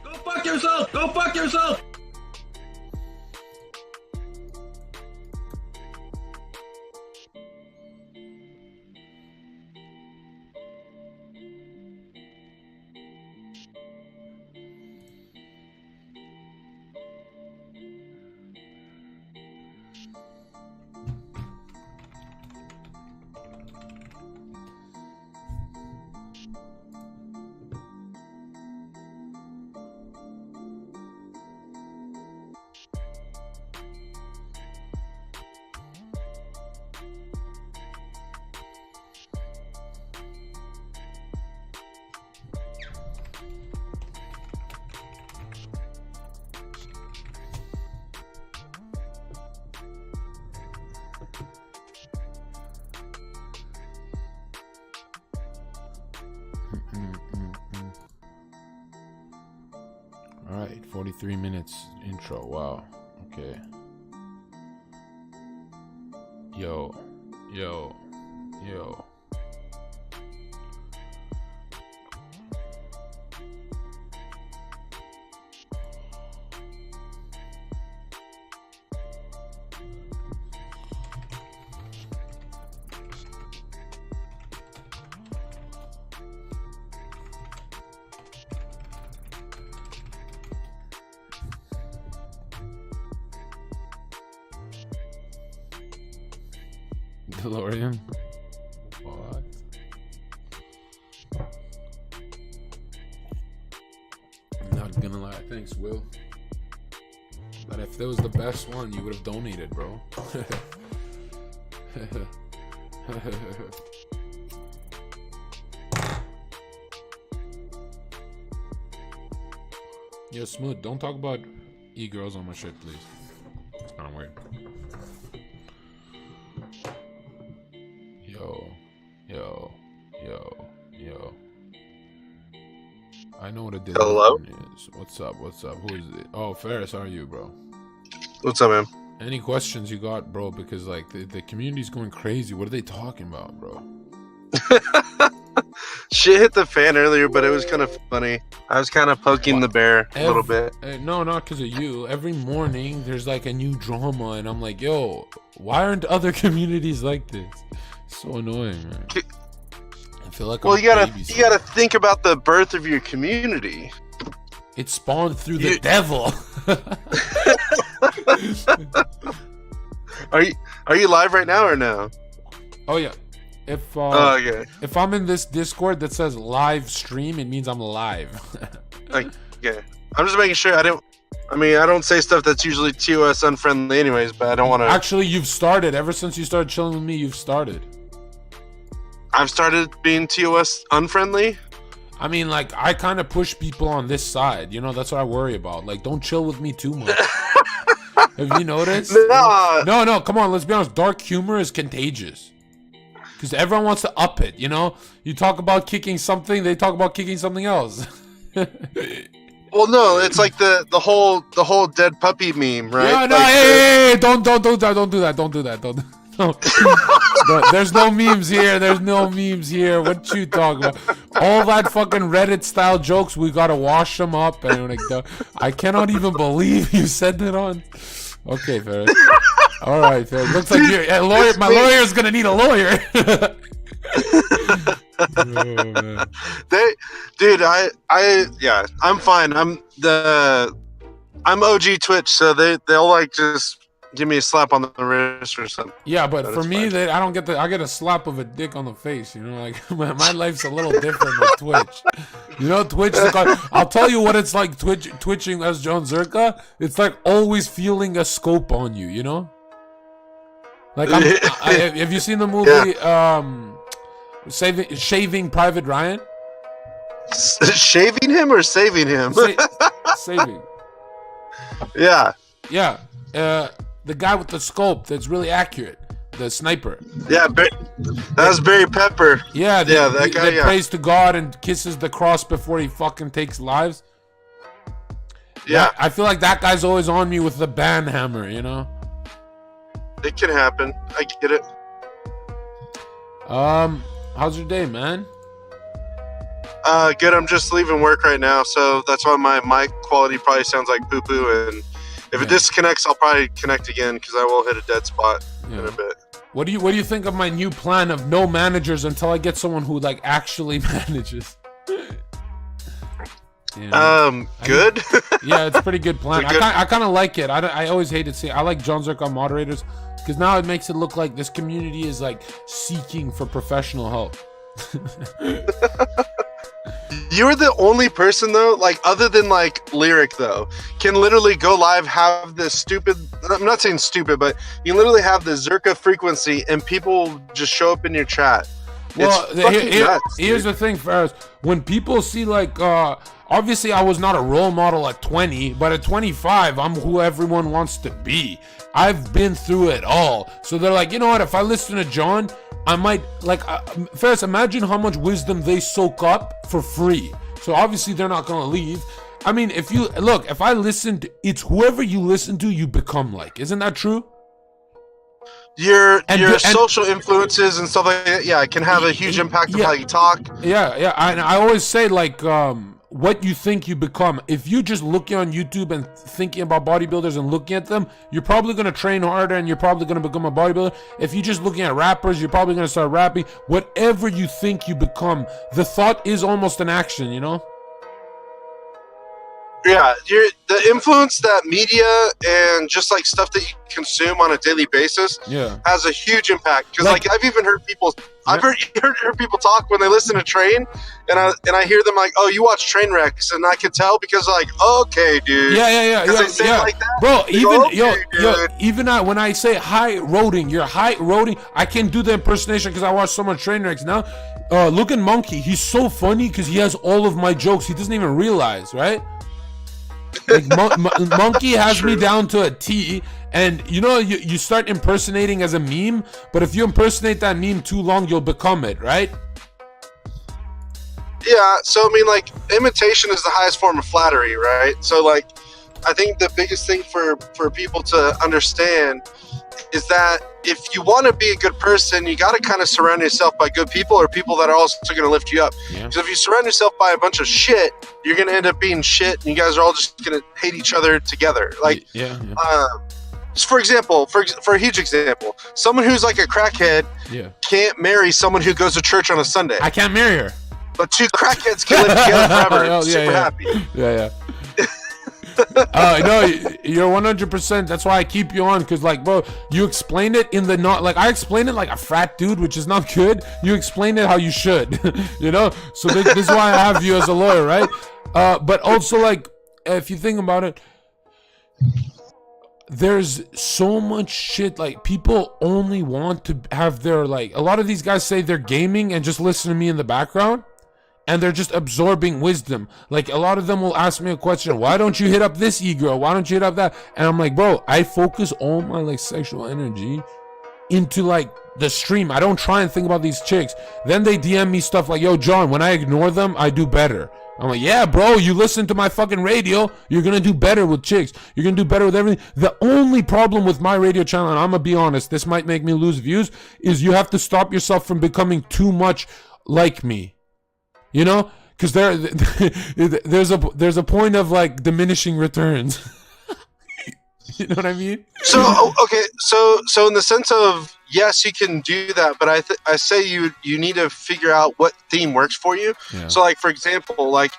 Go fuck yourself! Go fuck yourself! Alright, 43 minutes intro. Wow. Okay. Yo. DeLorean? What? Not gonna lie, thanks, Will. But if that was the best one, you would have donated, bro. Yo, Smooth, don't talk about e-girls on my shit, please. It's kind of weird. Yo. I know what a Hello? is. What's up? Who is it? Oh, Ferris, how are you, bro? What's up, man? Any questions you got, bro? Because, like, the community's going crazy. What are they talking about, bro? Shit hit the fan earlier, but it was kind of funny. I was kind of poking the bear a little bit. No, not because of you. Every morning, there's, like, a new drama, and I'm like, yo, why aren't other communities like this? So annoying, man. I feel like you gotta think about the birth of your community. It spawned through the devil. Are you live right now or no? Oh yeah. If okay. If I'm in this Discord that says live stream, it means I'm live. Okay. I'm just making sure I don't say stuff that's usually TOS unfriendly anyways, but I don't want to. Actually, you've started. Ever since you started chilling with me, you've started. I've started being TOS unfriendly? I mean, like, I kind of push people on this side. You know, that's what I worry about. Like, don't chill with me too much. Have you noticed? No, come on, let's be honest. Dark humor is contagious. Because everyone wants to up it, you know? You talk about kicking something, they talk about kicking something else. Well, no, it's like the whole dead puppy meme, right? Yeah, no, Like hey, don't do that. No, there's no memes here. There's no memes here. What you talking about? All that fucking Reddit style jokes, we gotta wash them up. And like, I cannot even believe you said that on. Okay, Ferris. All right, Ferris. Looks like you're a lawyer. My lawyer is gonna need a lawyer. Oh, man. I'm fine. I'm OG Twitch, so they'll like just give me a slap on the wrist or something. Yeah, but for me, I don't get I get a slap of a dick on the face. You know, like my life's a little different with Twitch. You know, Twitch. I'll tell you what it's like. Twitching as John Zerka. It's like always feeling a scope on you. You know, like have you seen the movie? Shaving Private Ryan? Shaving him or saving him? Saving. Yeah. Yeah. The guy with the scope that's really accurate. The sniper. Yeah, that's Barry Pepper. Yeah, that guy. That prays to God and kisses the cross before he fucking takes lives. Yeah. I feel like that guy's always on me with the ban hammer, you know? It can happen. I get it. How's your day, man? Good. I'm just leaving work right now, so that's why my mic quality probably sounds like poo-poo, and if it disconnects, I'll probably connect again because I will hit a dead spot in a bit. What do you think of my new plan of no managers until I get someone who like actually manages? Good. Yeah, it's a pretty good plan. I kind of like it. I always hated seeing. I like John Zerka moderators because now it makes it look like this community is like seeking for professional help. You're the only person though, like other than like Lyric though, can literally go live, have this stupid, I'm not saying stupid, but you literally have the Zerka frequency and people just show up in your chat. Well, here's the thing, Ferris. When people see like, obviously I was not a role model at 20, but at 25, I'm who everyone wants to be. I've been through it all. So they're like, you know what, if I listen to John, I might, like, Ferris, imagine how much wisdom they soak up for free. So obviously they're not going to leave. I mean, if I listen to, it's whoever you listen to, you become like. Isn't that true? Your social influences and stuff like that, yeah, it can have a huge impact on how you talk. Yeah. I always say, like, what you think you become. If you just looking on YouTube and thinking about bodybuilders and looking at them, you're probably going to train harder and you're probably going to become a bodybuilder. If you're just looking at rappers, you're probably going to start rapping. Whatever you think you become, the thought is almost an action, you know? Yeah, the influence that media and just like stuff that you consume on a daily basis has a huge impact. Because like I've even heard people, I've heard people talk when they listen to Train, and I hear them like, "Oh, you watch Trainwrecks," and I can tell because like, okay, dude. Yeah. They say it like that. Bro, Dude. even when I say high roading, you're high roading. I can do the impersonation because I watch so much Trainwrecks now. Look at Monkey. He's so funny because he has all of my jokes. He doesn't even realize, right? Like Monkey has me down to a T, and you know you start impersonating as a meme, but if you impersonate that meme too long, you'll become it, right? Yeah, so I mean, like, imitation is the highest form of flattery, right? So like, I think the biggest thing for people to understand is that if you want to be a good person, you got to kind of surround yourself by good people or people that are also going to lift you up. Because if you surround yourself by a bunch of shit, you're going to end up being shit, and you guys are all just going to hate each other together. Like, for example, for a huge example, someone who's like a crackhead can't marry someone who goes to church on a Sunday. I can't marry her. But two crackheads can live together forever. Super happy. Yeah. No, you're 100%. That's why I keep you on, because like, bro, you explain it in the I explain it like a frat dude, which is not good. You explain it how you should, you know. So this is why I have you as a lawyer, right? But also, like, if you think about it, there's so much shit. Like, people only want to have their, like, a lot of these guys say they're gaming and just listen to me in the background. And they're just absorbing wisdom. Like, a lot of them will ask me a question. Why don't you hit up this e-girl? Why don't you hit up that? And I'm like, bro, I focus all my, like, sexual energy into, like, the stream. I don't try and think about these chicks. Then they DM me stuff like, yo, John, when I ignore them, I do better. I'm like, yeah, bro, you listen to my fucking radio, you're gonna do better with chicks. You're gonna do better with everything. The only problem with my radio channel, and I'm gonna be honest, this might make me lose views, is you have to stop yourself from becoming too much like me. You know? Because there's a point of like diminishing returns. You know what I mean? So okay, so in the sense of yes, you can do that, but I say you need to figure out what theme works for you. Yeah. So like for example, like,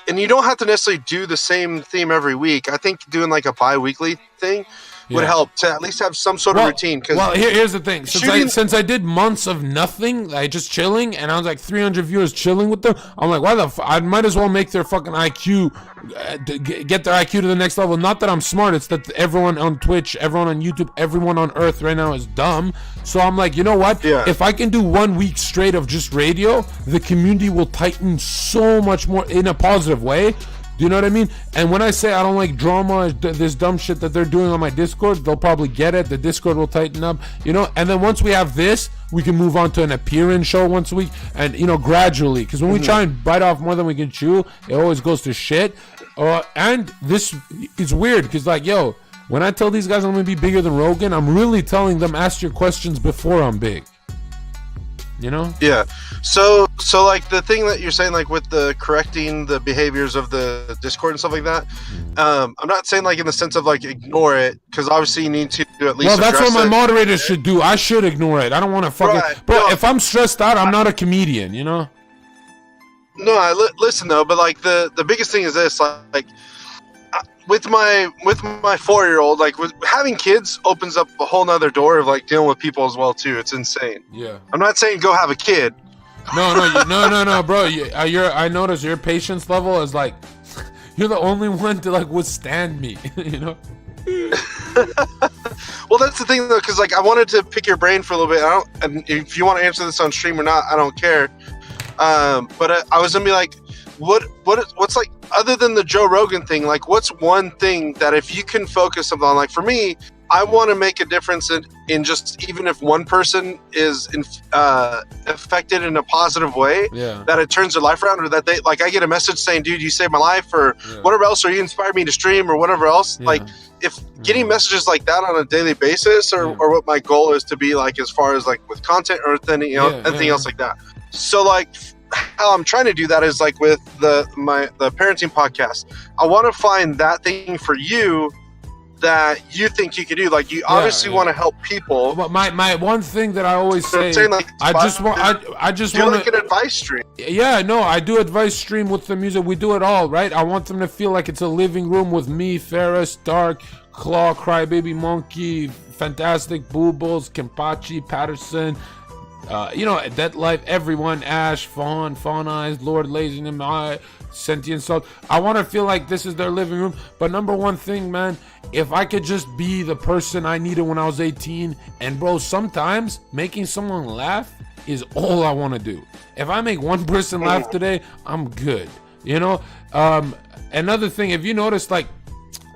and you don't have to necessarily do the same theme every week. I think doing like a bi-weekly thing would help to at least have some sort of routine. Well, here's the thing. Since I did months of nothing, like just chilling, and I was like 300 viewers chilling with them, I'm like, why the I might as well make their fucking IQ, get their IQ to the next level. Not that I'm smart, it's that everyone on Twitch, everyone on YouTube, everyone on Earth right now is dumb. So I'm like, you know what? Yeah. If I can do 1 week straight of just radio, the community will tighten so much more in a positive way. Do you know what I mean? And when I say I don't like drama, this dumb shit that they're doing on my Discord, they'll probably get it. The Discord will tighten up, you know? And then once we have this, we can move on to an appearance show once a week, and, you know, gradually. Because when we try and bite off more than we can chew, it always goes to shit. And this is weird, because, like, yo, when I tell these guys I'm going to be bigger than Rogan, I'm really telling them, ask your questions before I'm big. You know? Yeah. So like the thing that you're saying, like with the correcting the behaviors of the Discord and stuff like that, I'm not saying like in the sense of like ignore it, because obviously you need to at least. Well, that's what my moderators should do. I should ignore it. I don't want to fucking. Right. Bro, No. if I'm stressed out, I'm not a comedian. You know? No, listen though, but like the biggest thing is this, like with my 4-year-old, like with having kids opens up a whole nother door of like dealing with people as well too. It's insane. Yeah. I'm not saying go have a kid. No, bro. I notice your patience level is like, you're the only one to like withstand me. You know. Well, that's the thing though, because like I wanted to pick your brain for a little bit. And if you want to answer this on stream or not, I don't care. But I was gonna be like, what's like, other than the Joe Rogan thing, like what's one thing that if you can focus on, like for me, I want to make a difference in just, even if one person is affected in a positive way, that it turns their life around, or that they, like, I get a message saying, dude, you saved my life, or whatever else, or you inspired me to stream, or whatever else. Like, if getting messages like that on a daily basis, or what my goal is to be like, as far as like with content or anything else like that. So like, how I'm trying to do that is like with the parenting podcast. I want to find that thing for you that you think you could do. Like, you obviously want to help people. But my one thing that I always say, I'm saying, like, I just want like an advice stream. Yeah, no, I do advice stream with the music. We do it all, right? I want them to feel like it's a living room with me, Ferris, Dark, Claw, Crybaby Monkey, Fantastic, Boobles, Kempachi, Patterson, Dead Life, everyone, Ash, Fawn Eyes, Lord Laziness, Sentient Salt. I want to feel like this is their living room. But number one thing, man, if I could just be the person I needed when I was 18, and bro, sometimes making someone laugh is all I want to do. If I make one person laugh today, I'm good. You know? Another thing, if you notice, like,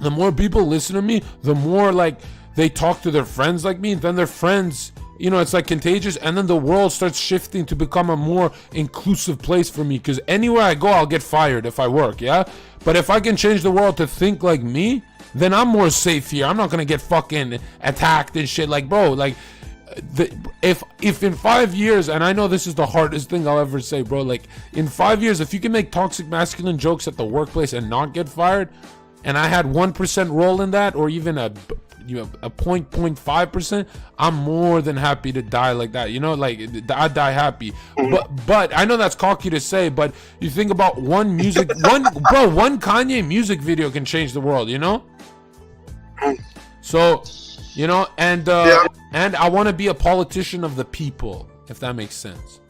the more people listen to me, the more like they talk to their friends like me, and then their friends, you know, it's like contagious, and then the world starts shifting to become a more inclusive place for me, because anywhere I go, I'll get fired if I work, yeah? But if I can change the world to think like me, then I'm more safe here. I'm not gonna get fucking attacked and shit. Like, bro, like, if in 5 years, and I know this is the hardest thing I'll ever say, bro, like, in 5 years, if you can make toxic masculine jokes at the workplace and not get fired, and I had 1% role in that, or even a 0.5%, I'm more than happy to die like that. You know, like, I die happy. But I know that's cocky to say, but you think about one Kanye music video can change the world, you know? So, you know, and I want to be a politician of the people, if that makes sense.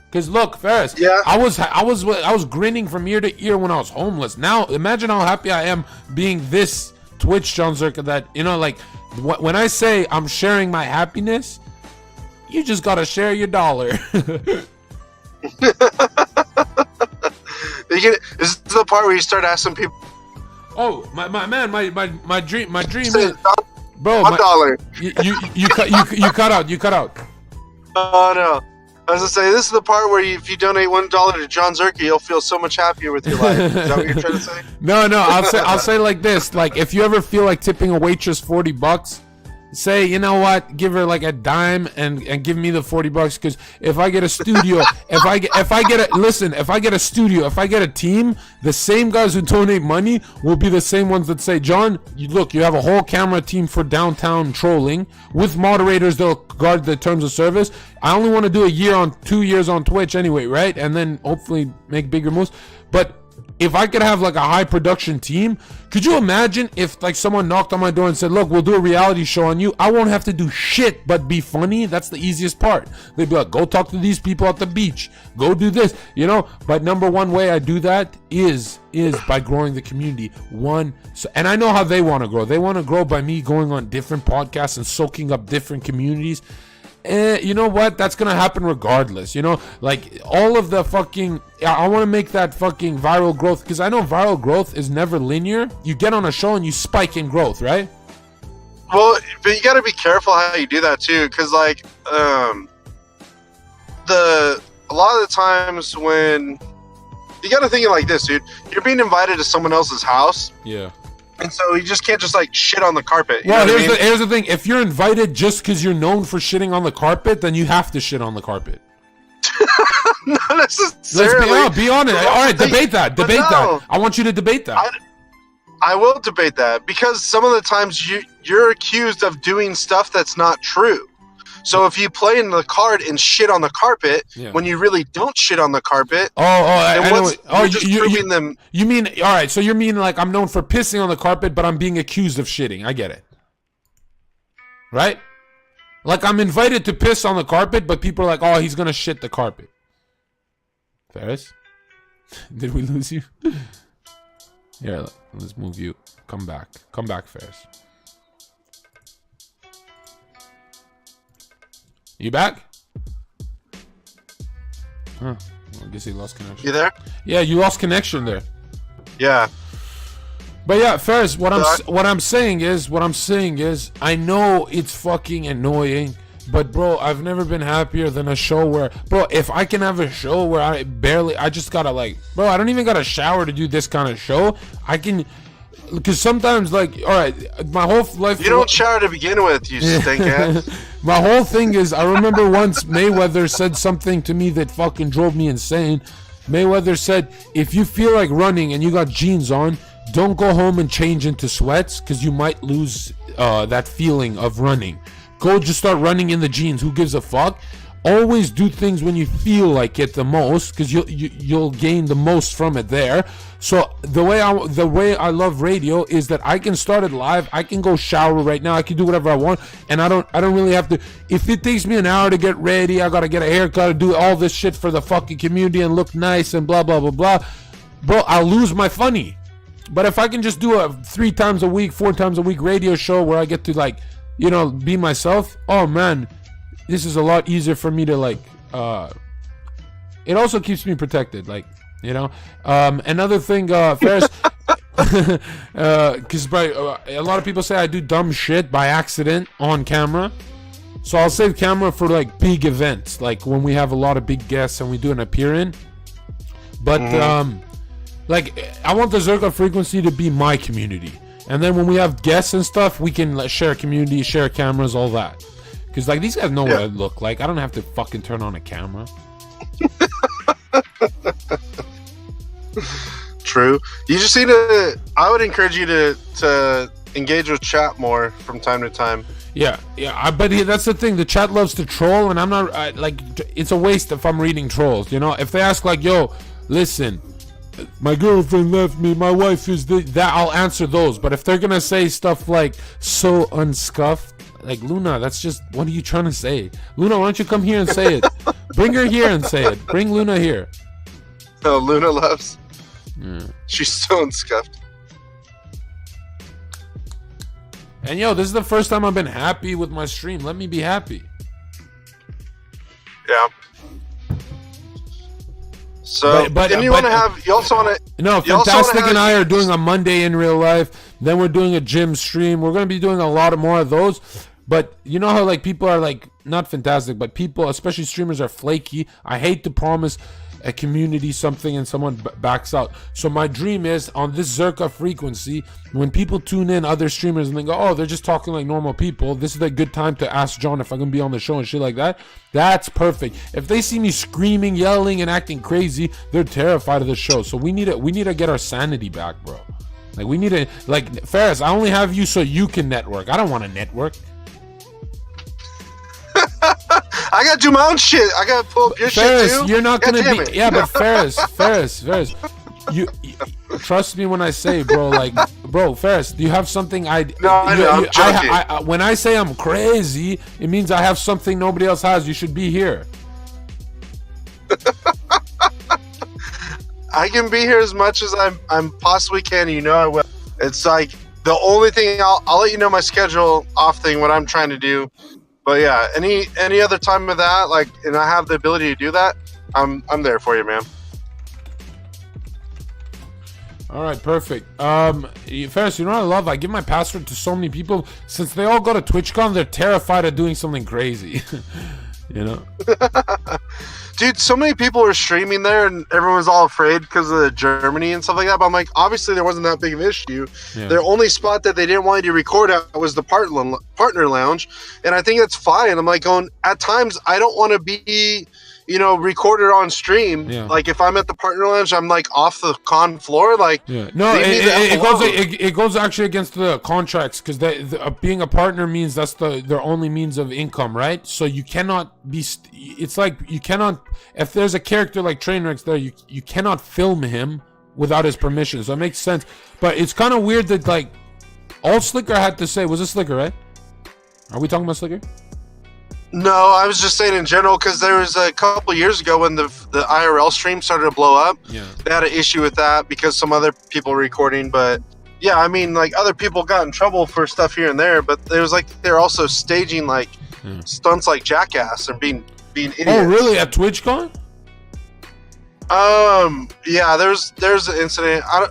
Because look, Ferris, I was grinning from ear to ear when I was homeless. Now imagine how happy I am being this Twitch John Zherka, that, you know, like, when I say I'm sharing my happiness, you just gotta share your dollar. This is the part where you start asking people. Oh, my dream is. bro. $1. You cut out. You cut out. Oh no. I was gonna say, this is the part where if you donate $1 to John Zerke, you'll feel so much happier with your life. Is that what you're trying to say? No. I'll say like this. Like, if you ever feel like tipping a waitress $40, say, you know what? Give her like a dime and give me the $40. Because if I get a studio, if I get a studio, if I get a team, the same guys who donate money will be the same ones that say, John, you have a whole camera team for downtown trolling with moderators that'll guard the terms of service. I only want to do 2 years on Twitch anyway, right? And then hopefully make bigger moves. But if I could have like a high production team, could you imagine if like someone knocked on my door and said, look, we'll do a reality show on you. I won't have to do shit but be funny. That's the easiest part. They'd be like, go talk to these people at the beach. Go do this, you know? But number one way I do that is by growing the community. And I know how they want to grow. They want to grow by me going on different podcasts and soaking up different communities. You know what? That's gonna happen regardless. You know, like all of the fucking. I want to make that fucking viral growth, because I know viral growth is never linear. You get on a show and you spike in growth, right? Well, but you got to be careful how you do that too, because like a lot of the times when you got to think of like this, dude. You're being invited to someone else's house. Yeah. And so you just can't just like shit on the carpet. Well, here's the thing. If you're invited just because you're known for shitting on the carpet, then you have to shit on the carpet. Not necessarily. Be honest. All right, debate that. That. I want you to debate that. I will debate that, because some of the times you're accused of doing stuff that's not true. So if you play in the card and shit on the carpet when you really don't shit on the carpet, you mean all right? So you mean like I'm known for pissing on the carpet, but I'm being accused of shitting? I get it, right? Like I'm invited to piss on the carpet, but people are like, "Oh, he's gonna shit the carpet." Ferris, did we lose you? Here, let's move you. Come back, Ferris. You back? Huh. Well, I guess he lost connection. You there? Yeah, you lost connection there. Yeah. But yeah, Ferris, what I'm saying is, I know it's fucking annoying, but bro, I've never been happier than a show where, bro, if I can have a show where I just gotta like, bro, I don't even gotta shower to do this kind of show. I can. Because sometimes, like, all right, my whole life... You don't shower to begin with, you stink-ass. My whole thing is, I remember once Mayweather said something to me that fucking drove me insane. Mayweather said, if you feel like running and you got jeans on, don't go home and change into sweats, because you might lose that feeling of running. Go just start running in the jeans. Who gives a fuck? Always do things when you feel like it the most, because you'll gain the most from it there. So the way I love radio is that I can start it live. I can go shower right now. I can do whatever I want, and I don't really have to. If it takes me an hour to get ready, I gotta get a haircut, do all this shit for the fucking community and look nice and blah blah blah blah. Bro, I'll lose my funny. But if I can just do a 3 times a week, 4 times a week radio show where I get to like, you know, be myself. Oh man. This is a lot easier for me to like, it also keeps me protected, like, you know. Another thing, Ferris, because a lot of people say I do dumb shit by accident on camera. So I'll save camera for like big events, like when we have a lot of big guests and we do an appearance. But like I want the Zerka frequency to be my community. And then when we have guests and stuff, we can share community, share cameras, all that. Because, like, these guys know what I look like. I don't have to fucking turn on a camera. True. You just need to... I would encourage you to engage with chat more from time to time. Yeah. But that's the thing. The chat loves to troll, and I'm not... like, it's a waste if I'm reading trolls, you know? If they ask, like, yo, listen, my girlfriend left me, my wife is... that I'll answer those. But if they're going to say stuff like, so unscuffed, like, Luna, that's just, what are you trying to say? Luna, why don't you come here and say it? Bring her here and say it. Bring Luna here. No, Luna loves. Yeah. She's so unscuffed. And yo, this is the first time I've been happy with my stream. Let me be happy. Yeah. So, you also want to... No, Fantastic and I are doing a Monday in real life. Then we're doing a gym stream. We're gonna be doing a lot more of those. But you know how like people are like not fantastic, but people, especially streamers, are flaky. I hate to promise a community something and someone backs out. So my dream is on this Zerka frequency, when people tune in other streamers and they go, oh, they're just talking like normal people, this is a good time to ask John if I can be on the show and shit like that. That's perfect. If they see me screaming, yelling, and acting crazy, they're terrified of the show. So we need to get our sanity back, bro. Like we need to, like, Ferris, I only have you so you can network. I don't want to network. I gotta do my own shit. I gotta pull up your Ferris, shit too. You're not gonna God be. damn it. Yeah, but Ferris. You trust me when I say, bro. Like, bro, Ferris, do you have something? No, I know. I'm joking. When I say I'm crazy, it means I have something nobody else has. You should be here. I can be here as much as I'm possibly can. You know I will. It's like the only thing I'll let you know my schedule off thing, what I'm trying to do. But yeah, any other time of that, like, and I have the ability to do that, I'm there for you, man. All right, perfect. Ferris, you know what I love? I give my password to so many people. Since they all go to TwitchCon, they're terrified of doing something crazy. You know? Dude, so many people were streaming there and everyone was all afraid because of Germany and stuff like that. But I'm like, obviously there wasn't that big of an issue. Yeah. Their only spot that they didn't want you to record at was the partner lounge. And I think that's fine. I'm like going, at times I don't want to be, you know, recorded on stream. Yeah. Like if I'm at the partner lounge, I'm like off the con floor. Like, yeah. No, it goes actually against the contracts because being a partner means that's their only means of income, right? So you cannot be. It's like you cannot. If there's a character like Trainwreck's there, you cannot film him without his permission. So it makes sense. But it's kind of weird that like all Slicker had to say was it Slicker, right? Are we talking about Slicker? No, I was just saying in general because there was a couple years ago when the IRL stream started to blow up. Yeah, they had an issue with that because some other people were recording. But yeah, I mean, like other people got in trouble for stuff here and there. But there was like they're also staging like stunts like Jackass and being idiots. Oh, really? At TwitchCon? Yeah, there's an incident. I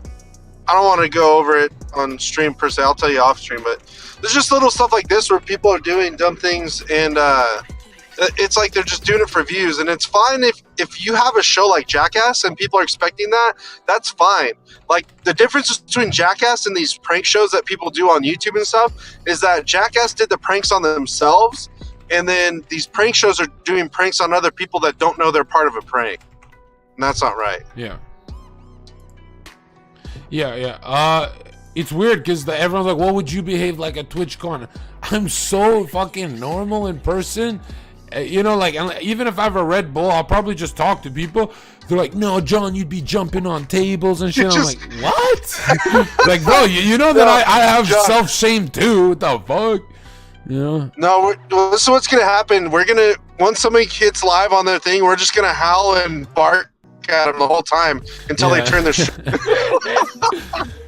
don't want to go over it on stream per se. I'll tell you off stream, but there's just little stuff like this where people are doing dumb things and it's like they're just doing it for views. And it's fine if you have a show like Jackass and people are expecting that, that's fine. Like the difference between Jackass and these prank shows that people do on YouTube and stuff is that Jackass did the pranks on themselves, and then these prank shows are doing pranks on other people that don't know they're part of a prank. And that's not right. Yeah. Yeah. It's weird because everyone's like, what would you behave like at TwitchCon? I'm so fucking normal in person. You know, like, even if I have a Red Bull, I'll probably just talk to people. They're like, no, John, you'd be jumping on tables and shit. I'm like, what? Like, bro, you know that I have self-shame too. What the fuck? You know? No, so what's going to happen? Once somebody hits live on their thing, we're just going to howl and bark at them the whole time until they turn their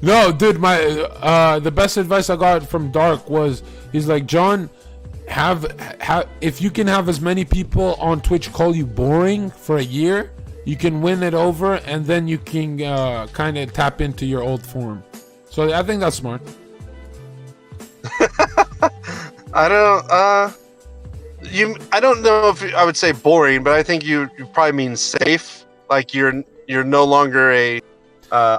No, dude, the best advice I got from Dark was, he's like, John, have if you can have as many people on Twitch call you boring for a year, you can win it over, and then you can kind of tap into your old form. So I think that's smart. I don't know if I would say boring, but I think you probably mean safe. Like you're no longer a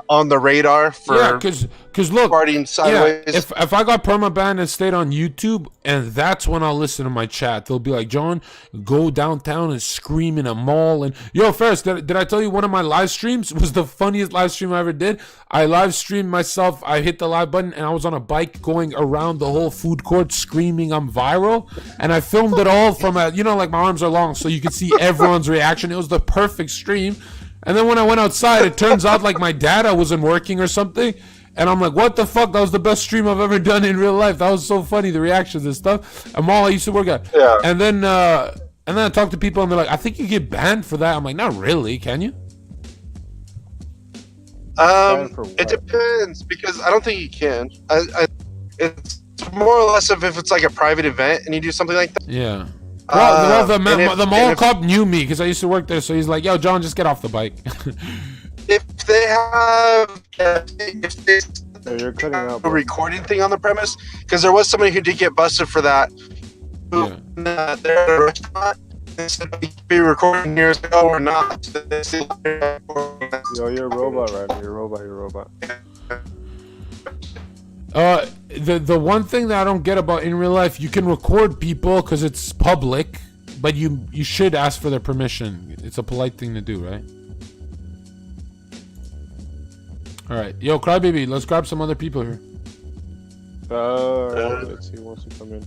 on the radar for because look, partying sideways. Yeah, if I got permabanned and stayed on YouTube, and that's when I'll listen to my chat. They'll be like, John, go downtown and scream in a mall. And yo, Ferris, did I tell you one of my live streams was the funniest live stream I ever did? I live streamed myself. I hit the live button and I was on a bike going around the whole food court screaming I'm viral, and I filmed it all from like my arms are long so you could see everyone's reaction. It was the perfect stream. And then when I went outside, it turns out like my data wasn't working or something. And I'm like, what the fuck? That was the best stream I've ever done in real life. That was so funny, the reactions and stuff. A mall I used to work at. Yeah. And then I talk to people and they're like, I think you get banned for that. I'm like, not really, can you? It depends, because I don't think you can. It's more or less if it's like a private event and you do something like that. Yeah. Well, the mall cop knew me because I used to work there, so he's like, yo, John, just get off the bike. If they you're cutting out, bro. recording thing on the premise, because there was somebody who did get busted for that. Yeah. They're at a restaurant. They said we could be recording here. So, no, we're not. So they said, Yo, you're a robot, right? You're a robot. The one thing that I don't get about in real life, you can record people because it's public, but you should ask for their permission. It's a polite thing to do, right? All right, yo, Crybaby, let's grab some other people here. Let's see who wants to come in.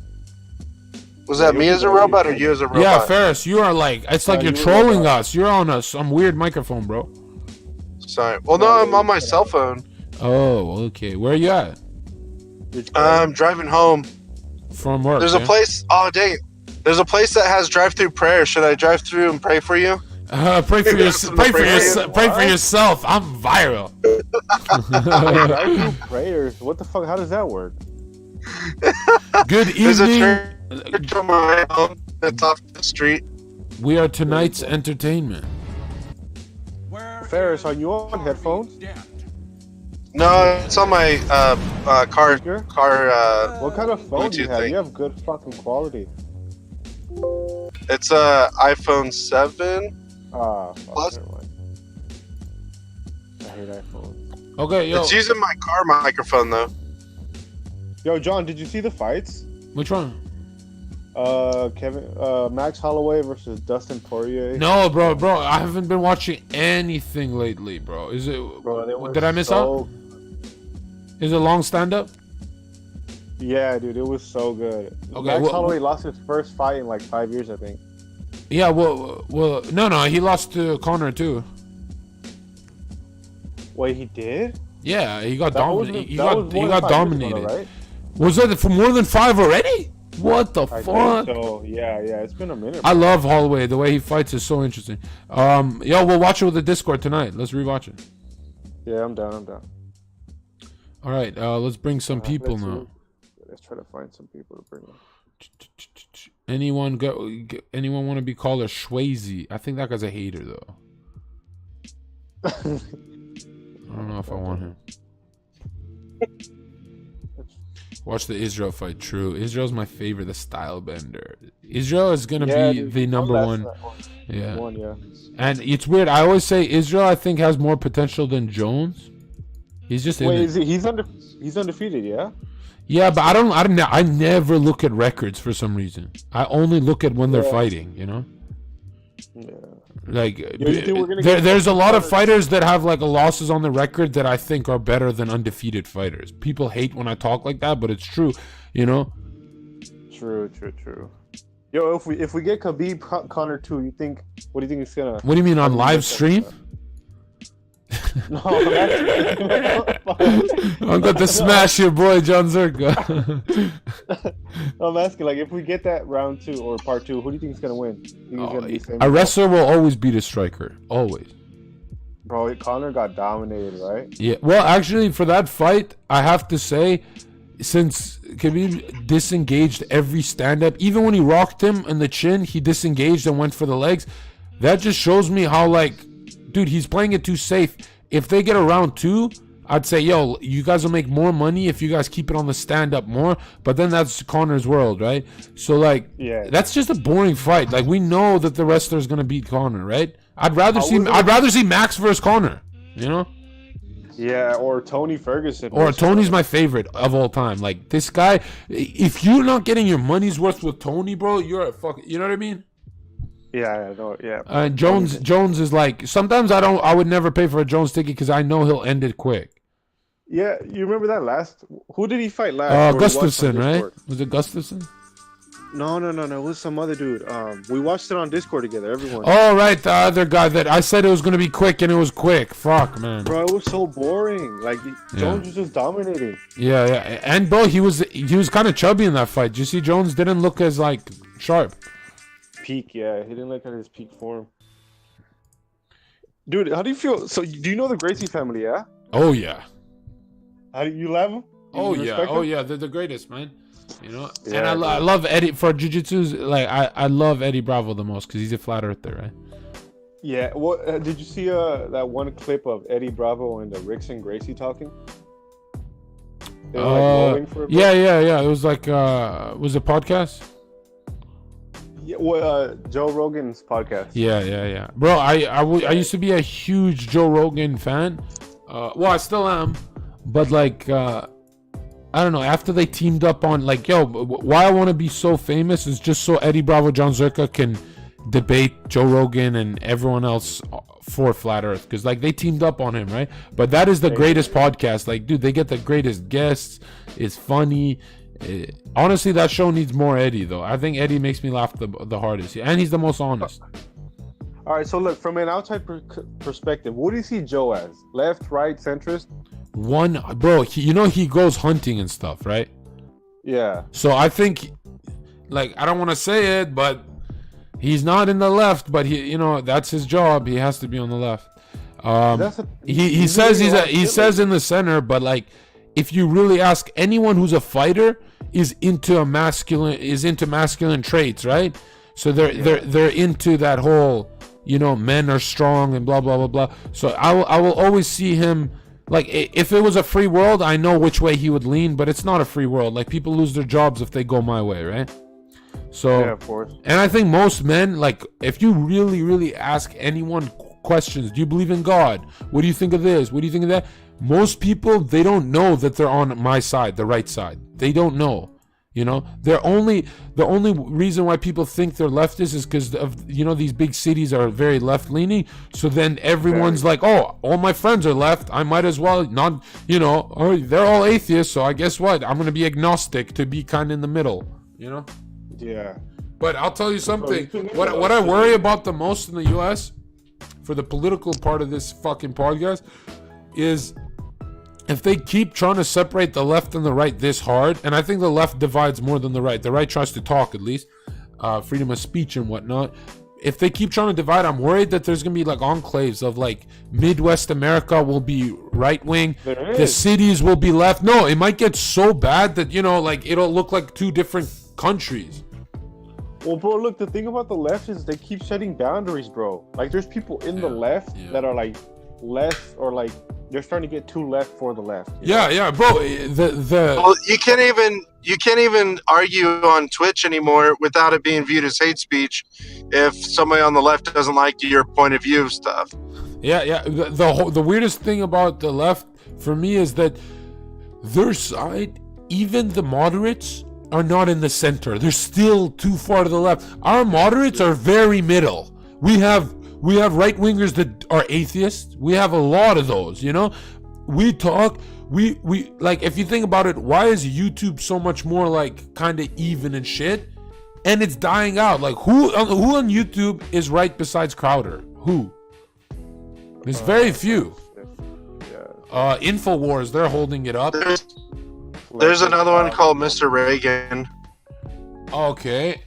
Was that me as a robot or you as a robot? Yeah, Ferris, you are like, it's like you're trolling us. You're on some weird microphone, bro. Sorry. Well, no, I'm on my cell phone. Oh, okay. Where are you at? I'm driving home. From work. There's a place. Oh, dang. There's a place that has drive-through prayer. Should I drive through and pray for you? Pray for yourself. I'm viral. Drive-through prayers. What the fuck? How does that work? Good There's a evening. church on my home that's off the street. We are tonight's entertainment. Ferris, are you on headphones? No, it's on my car. What kind of phone do you Bluetooth have? thing. You have good fucking quality. It's a iPhone 7. Ah, Plus. never mind. I hate iPhones. Okay, yo. It's using my car microphone though. Yo, John, did you see the fights? Which one? Max Holloway versus Dustin Poirier. No, bro. I haven't been watching anything lately, bro. Is it? Bro, did I miss out? Is it long stand up? Yeah, dude, it was so good. Okay, Max well- Holloway lost his first fight in like 5 years, I think. Yeah. Well. No. He lost to Conor too. Wait, he did? Yeah, he got That was- dominated. He that got was more than 5 years ago, dominated. right? Was that for more than 5 already? What the I fuck? think so. Yeah, it's been a minute. I love Holloway. The way he fights is so interesting. Yo, we'll watch it with the Discord tonight. Let's rewatch it. Yeah, I'm down. All right, let's bring some people now. Let's try to find some people to bring in. Anyone want to be called a Schwazy? I think that guy's a hater though. I don't know if I want him. Watch the Israel fight. True, Israel's my favorite. The style bender. Israel is gonna be dude, the number that's one. that one. Yeah. One, yeah. And it's weird. I always say Israel. I think has more potential than Jones. He's just in Wait, it. he's undefeated, yeah? Yeah, but I never look at records for some reason. I only look at when they're fighting, you know? Yeah. Like, you think we're gonna get there's a lot of fighters that have like losses on the record that I think are better than undefeated fighters. People hate when I talk like that, but it's true, you know? True. Yo, if we get Khabib Conor 2, what do you think it's gonna? What do you mean on live stream? No, I'm going to smash your boy John Zerka. I'm asking, like, if we get that round 2 or part 2, who do you think is gonna win? Think he's gonna be famous? A wrestler will always beat a striker, always. Bro, Conor got dominated, right? Yeah. Well, actually, for that fight, I have to say, since Khabib disengaged every stand-up, even when he rocked him in the chin, he disengaged and went for the legs. That just shows me how, like, dude, he's playing it too safe. If they get a round 2, I'd say, yo, you guys will make more money if you guys keep it on the stand-up more. But then that's Conor's world, right? So, like, that's just a boring fight. Like, we know that the wrestler's gonna beat Conor, right? I'd rather see Max versus Conor, you know? Yeah, or Tony Ferguson. Or Tony's my favorite of all time. Like, this guy, if you're not getting your money's worth with Tony, bro, you're a fucking, you know what I mean? Yeah, no, yeah. Jones is like, sometimes I would never pay for a Jones ticket because I know he'll end it quick. Yeah, you remember that last? Who did he fight last? Gustafson, right? Was it Gustafson? No. It was some other dude. We watched it on Discord together, everyone. Oh, right, the other guy that I said it was going to be quick, and it was quick. Fuck, man. Bro, it was so boring. Like, Jones was just dominating. Yeah. And, bro, he was kind of chubby in that fight. Did you see Jones didn't look as, like, sharp? Peak, yeah. He didn't look at his peak form. Dude, how do you feel? So, do you know the Gracie family, yeah? Oh, yeah. How do you love them? Oh, yeah. They're the greatest, man. You know? Yeah, and I love Eddie, for jiu-jitsu, like, I love Eddie Bravo the most because he's a flat earther, right? Yeah. What did you see that one clip of Eddie Bravo and Rickson Gracie talking? They were like rolling for a bit. Yeah. It was like, was it podcast? Yeah, well, Joe Rogan's podcast. Yeah. Bro, I used to be a huge Joe Rogan fan. Well, I still am, but like, I don't know. After they teamed up on like, why I want to be so famous is just so Eddie Bravo, John Zerka can debate Joe Rogan and everyone else for Flat Earth, because like they teamed up on him, right? But that is the greatest podcast. Like, dude, they get the greatest guests. It's funny. Honestly, that show needs more Eddie though. I think Eddie makes me laugh the hardest, and he's the most honest. All right, so look, from an outside perspective, what do you see Joe as? Left, right, centrist? Bro, he goes hunting and stuff, right? Yeah. So I think, like, I don't want to say it, but he's not in the left, but that's his job. He has to be on the left. He says he says in the center, but like, if you really ask anyone who's a fighter, is into masculine traits, right? So they're into that whole, men are strong and blah blah blah blah. So I will always see him, like, if it was a free world, I know which way he would lean, but it's not a free world. Like, people lose their jobs if they go my way, right? So yeah, of course. And I think most men, like, if you really really ask anyone questions, do you believe in God? What do you think of this? What do you think of that? Most people, they don't know that they're on my side, the right side. They don't know. The only reason why people think they're leftist is because of these big cities are very left leaning. So then everyone's like, oh, all my friends are left. I might as well not. Oh, they're all atheists. So I guess what? I'm gonna be agnostic to be kind of in the middle. Yeah. But I'll tell you something. What I worry about the most in the U.S. for the political part of this fucking podcast is, if they keep trying to separate the left and the right this hard, and I think the left divides more than the right. The right tries to talk, at least, freedom of speech and whatnot. If they keep trying to divide, I'm worried that there's gonna be like enclaves of like Midwest America will be right wing, the cities will be left. No, it might get so bad that like it'll look like two different countries. Well, bro, look, the thing about the left is they keep setting boundaries, bro. Like, there's people in the left that are like left, or like they're starting to get too left for the left. Yeah, bro. Well, you can't even argue on Twitch anymore without it being viewed as hate speech if somebody on the left doesn't like your point of view of stuff. Yeah. The weirdest thing about the left for me is that their side, even the moderates, are not in the center. They're still too far to the left. Our moderates are very middle. We have right wingers that are atheists. We have a lot of those, we talk, we like, if you think about it, why is YouTube so much more like kind of even and shit, and it's dying out? Like, who on YouTube is right besides Crowder? Who? There's very few. Infowars, they're holding it up. There's another one called Mr. Reagan. Okay.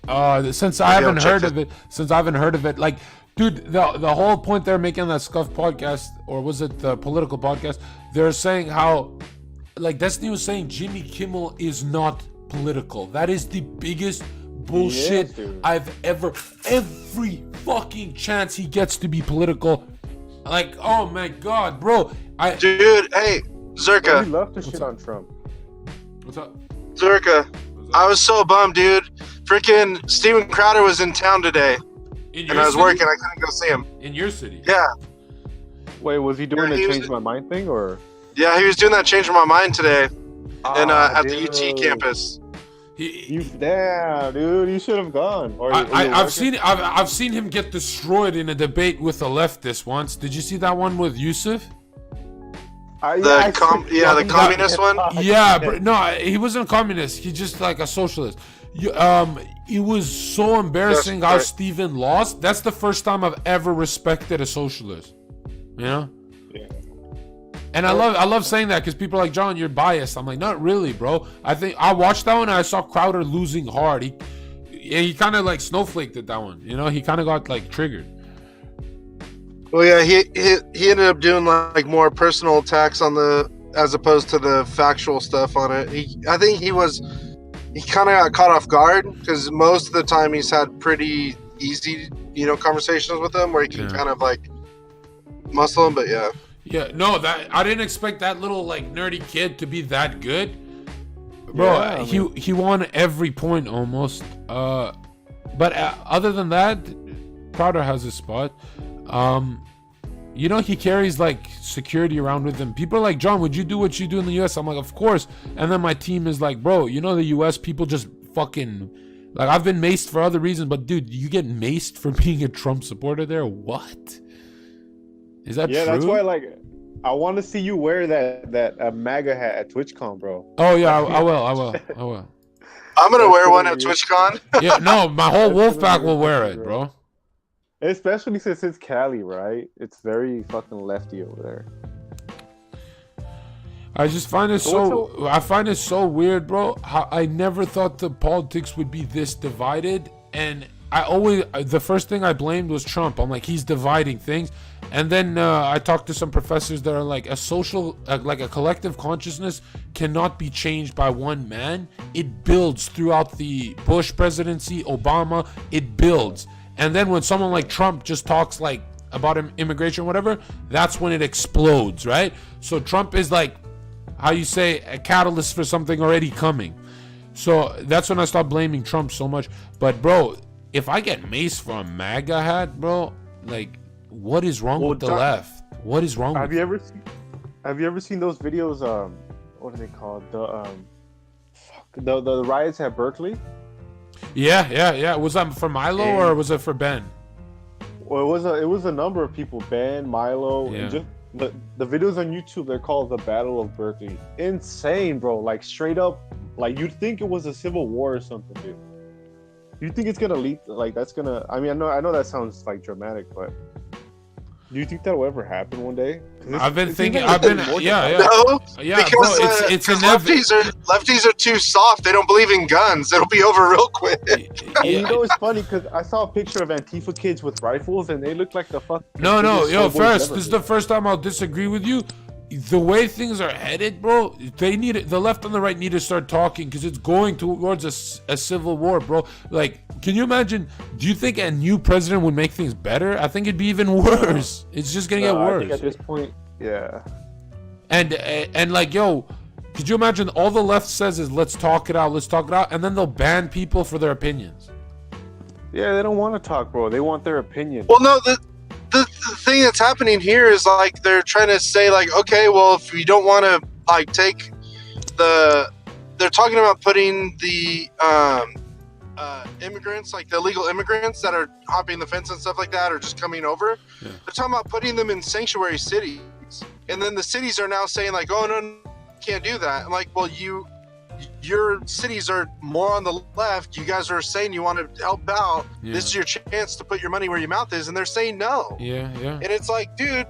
Since I haven't heard of it, like, dude, the whole point they're making on that Scuff podcast, or was it the political podcast, they're saying how, like, Destiny was saying Jimmy Kimmel is not political. That is the biggest bullshit I've ever. Every fucking chance he gets to be political, like, oh my god, bro. Dude, hey, Zerka. We love to shit on Trump. What's up? Zerka, I was so bummed, dude. Freaking Steven Crowder was in town today. And I was working, I couldn't go see him. In your city? Yeah. Wait, was he doing the change my mind thing, or? Yeah, he was doing that change my mind today, at the UT campus. Damn, dude, you should have gone. I've seen him get destroyed in a debate with a leftist once. Did you see that one with Yusuf? The communist one? Yeah, but no, he wasn't a communist. He's just like a socialist. It was so embarrassing how Steven lost. That's the first time I've ever respected a socialist. Yeah. And I love saying that because people are like, John, you're biased. I'm like, not really, bro. I think I watched that one and I saw Crowder losing hard. He kind of like snowflaked at that one. He kind of got like triggered. Well, yeah, he ended up doing like more personal attacks as opposed to the factual stuff on it. I think he kind of got caught off guard because most of the time he's had pretty easy, conversations with him where he can kind of like muscle him. But yeah. Yeah, no, that I didn't expect that little like nerdy kid to be that good. bro. Yeah, I mean- He won every point almost. But other than that, Crowder has his spot. You know, he carries like security around with him. People are like, John, would you do what you do in the US? I'm like, of course. And then my team is like, bro, you know, the US people just fucking, like, I've been maced for other reasons, but dude, you get maced for being a Trump supporter there? What? Is that Yeah, true? that's why, like, I want to see you wear that MAGA hat at TwitchCon, bro. Oh yeah, I will. I'm gonna wear one at TwitchCon. Yeah, no, my whole wolf pack will wear it, bro. Especially since it's Cali, right? It's very fucking lefty over there. I just find it I find it so weird, bro. How I never thought the politics would be this divided, and the first thing I blamed was Trump. I'm like, he's dividing things, and then I talked to some professors that are like, a social, like a collective consciousness cannot be changed by one man. It builds throughout the Bush presidency, Obama. It builds. And then when someone like Trump just talks like about immigration or whatever, that's when it explodes, right? So Trump is like, how you say, a catalyst for something already coming. So that's when I stopped blaming Trump so much. But bro, if I get maced for a MAGA hat, bro, like, what is wrong with the left? What is wrong? Have you ever seen those videos? What are they called? The riots at Berkeley. Yeah. Was that for Milo or was it for Ben? Well, it was a number of people. Ben, Milo, and just the videos on YouTube. They're called the Battle of Berkeley. Insane, bro. Like straight up, like you'd think it was a civil war or something, dude. Do you think it's gonna lead? Like that's gonna? I mean, I know that sounds like dramatic, but do you think that will ever happen one day? I've been thinking. No, because lefties are too soft. They don't believe in guns. It'll be over real quick. And you know it's funny because I saw a picture of Antifa kids with rifles and they look like the fuck. No, first, this is the first time I'll disagree with you. The way things are headed, bro, the left and the right need to start talking because it's going towards a civil war, bro. Like, can you imagine? Do you think a new president would make things better? I think it'd be even worse. It's just gonna get worse. I think at this point, yeah. And like, yo, could you imagine? All the left says is let's talk it out, and then they'll ban people for their opinions. Yeah, they don't want to talk, bro. They want their opinion. Well, no, the thing that's happening here is like they're trying to say like, okay, well, if you don't want to like take they're talking about putting the immigrants, like the illegal immigrants that are hopping the fence and stuff like that, or just coming over. Yeah. They're talking about putting them in sanctuary cities, and then the cities are now saying like, oh no, you can't do that. I'm like, well, your cities are more on the left. You guys are saying you want to help out. Yeah. This is your chance to put your money where your mouth is, and they're saying no. Yeah. And it's like, dude,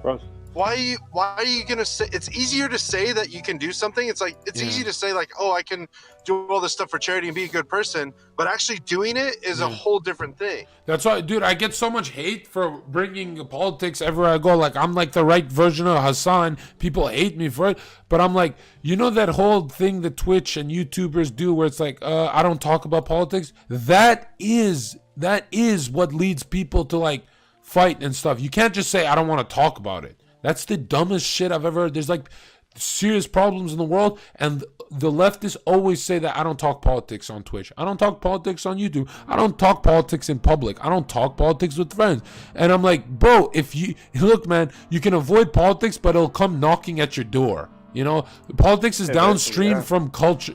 why are you gonna say? It's easier to say that you can do something. It's like it's easy to say like, oh, I can do all this stuff for charity and be a good person, but actually doing it is a whole different thing. That's why, dude, I get so much hate for bringing politics everywhere I go. Like, I'm like the right version of Hassan. People hate me for it, but I'm like, you know that whole thing that Twitch and YouTubers do where it's like, I don't talk about politics? That is what leads people to like fight and stuff. You can't just say, I don't want to talk about it. That's the dumbest shit I've ever heard. There's like serious problems in the world, and the leftists always say that I don't talk politics on Twitch. I don't talk politics on YouTube. I don't talk politics in public. I don't talk politics with friends. And I'm like, bro, look, man, you can avoid politics, but it'll come knocking at your door. You know, politics is downstream from culture.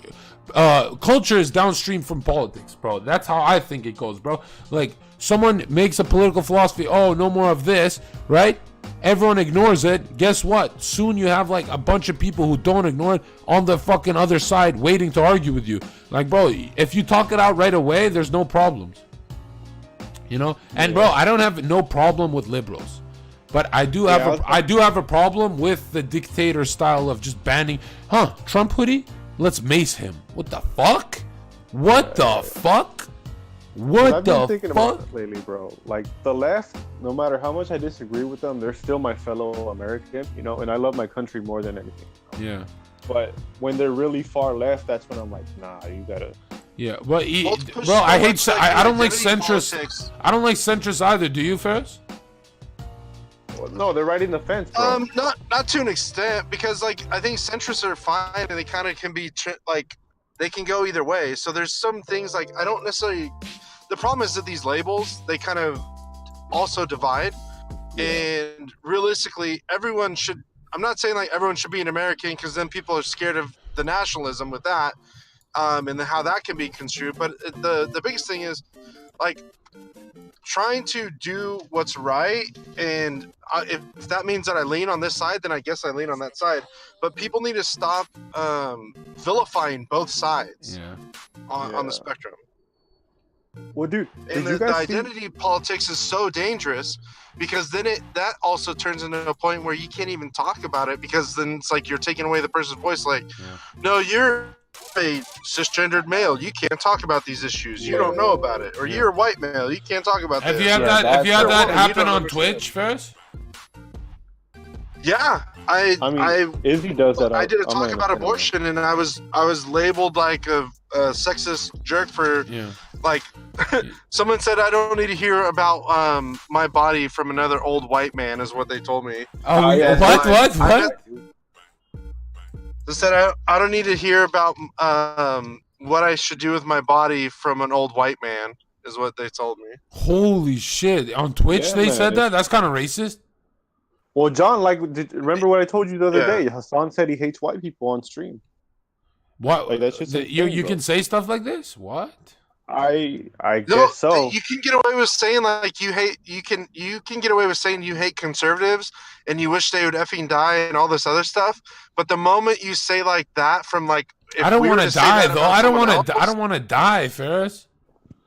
Culture is downstream from politics, bro. That's how I think it goes, bro. Like, someone makes a political philosophy, oh, no more of this, right? Everyone ignores it. Guess what? Soon you have like a bunch of people who don't ignore it on the fucking other side waiting to argue with you. Like, bro, if you talk it out right away, there's no problems. You know? And bro, I don't have no problem with liberals. But I do have a problem with the dictator style of just banning, Trump hoodie? Let's mace him. What the fuck? What the fuck? What the I've been thinking about it lately, bro. Like, the left, no matter how much I disagree with them, they're still my fellow American, you know, and I love my country more than anything. Yeah. But when they're really far left, that's when I'm like, nah, you gotta. Yeah, but bro, I hate. I don't like centrists. I don't like centrists either. Do you, Ferris? Well, no, they're right in the fence, bro. Not to an extent, because like I think centrists are fine and they kind of can be like they can go either way. So there's some things like I don't necessarily. The problem is that these labels, they kind of also divide. And realistically, everyone should. I'm not saying like everyone should be an American, because then people are scared of the nationalism with that, and how that can be construed. But the biggest thing is like trying to do what's right, and if that means that I lean on this side, then I guess I lean on that side. But people need to stop vilifying both sides on the spectrum. Well, dude, and the identity politics is so dangerous, because then that also turns into a point where you can't even talk about it, because then it's like you're taking away the person's voice. Like, no, you're a cisgendered male, you can't talk about these issues. You don't know about it. Or you're a white male, you can't talk about Have this. you had have you had that happen on Twitch first? Yeah, I mean, Izzy does that. I did a talk about abortion, and I was labeled like a sexist jerk for like someone said I don't need to hear about my body from another old white man, is what they told me. Oh, what? They said I don't need to hear about what I should do with my body from an old white man, is what they told me. Holy shit! On Twitch they said that? That's kind of racist. Well, John, remember what I told you the other day? Hassan said he hates white people on stream. What? Like, that's just you can say stuff like this? What? I guess so. You can get away with saying like you can get away with saying you hate conservatives and you wish they would effing die and all this other stuff. But the moment you say like that from like, I don't want to die though. I don't want to die, Ferris.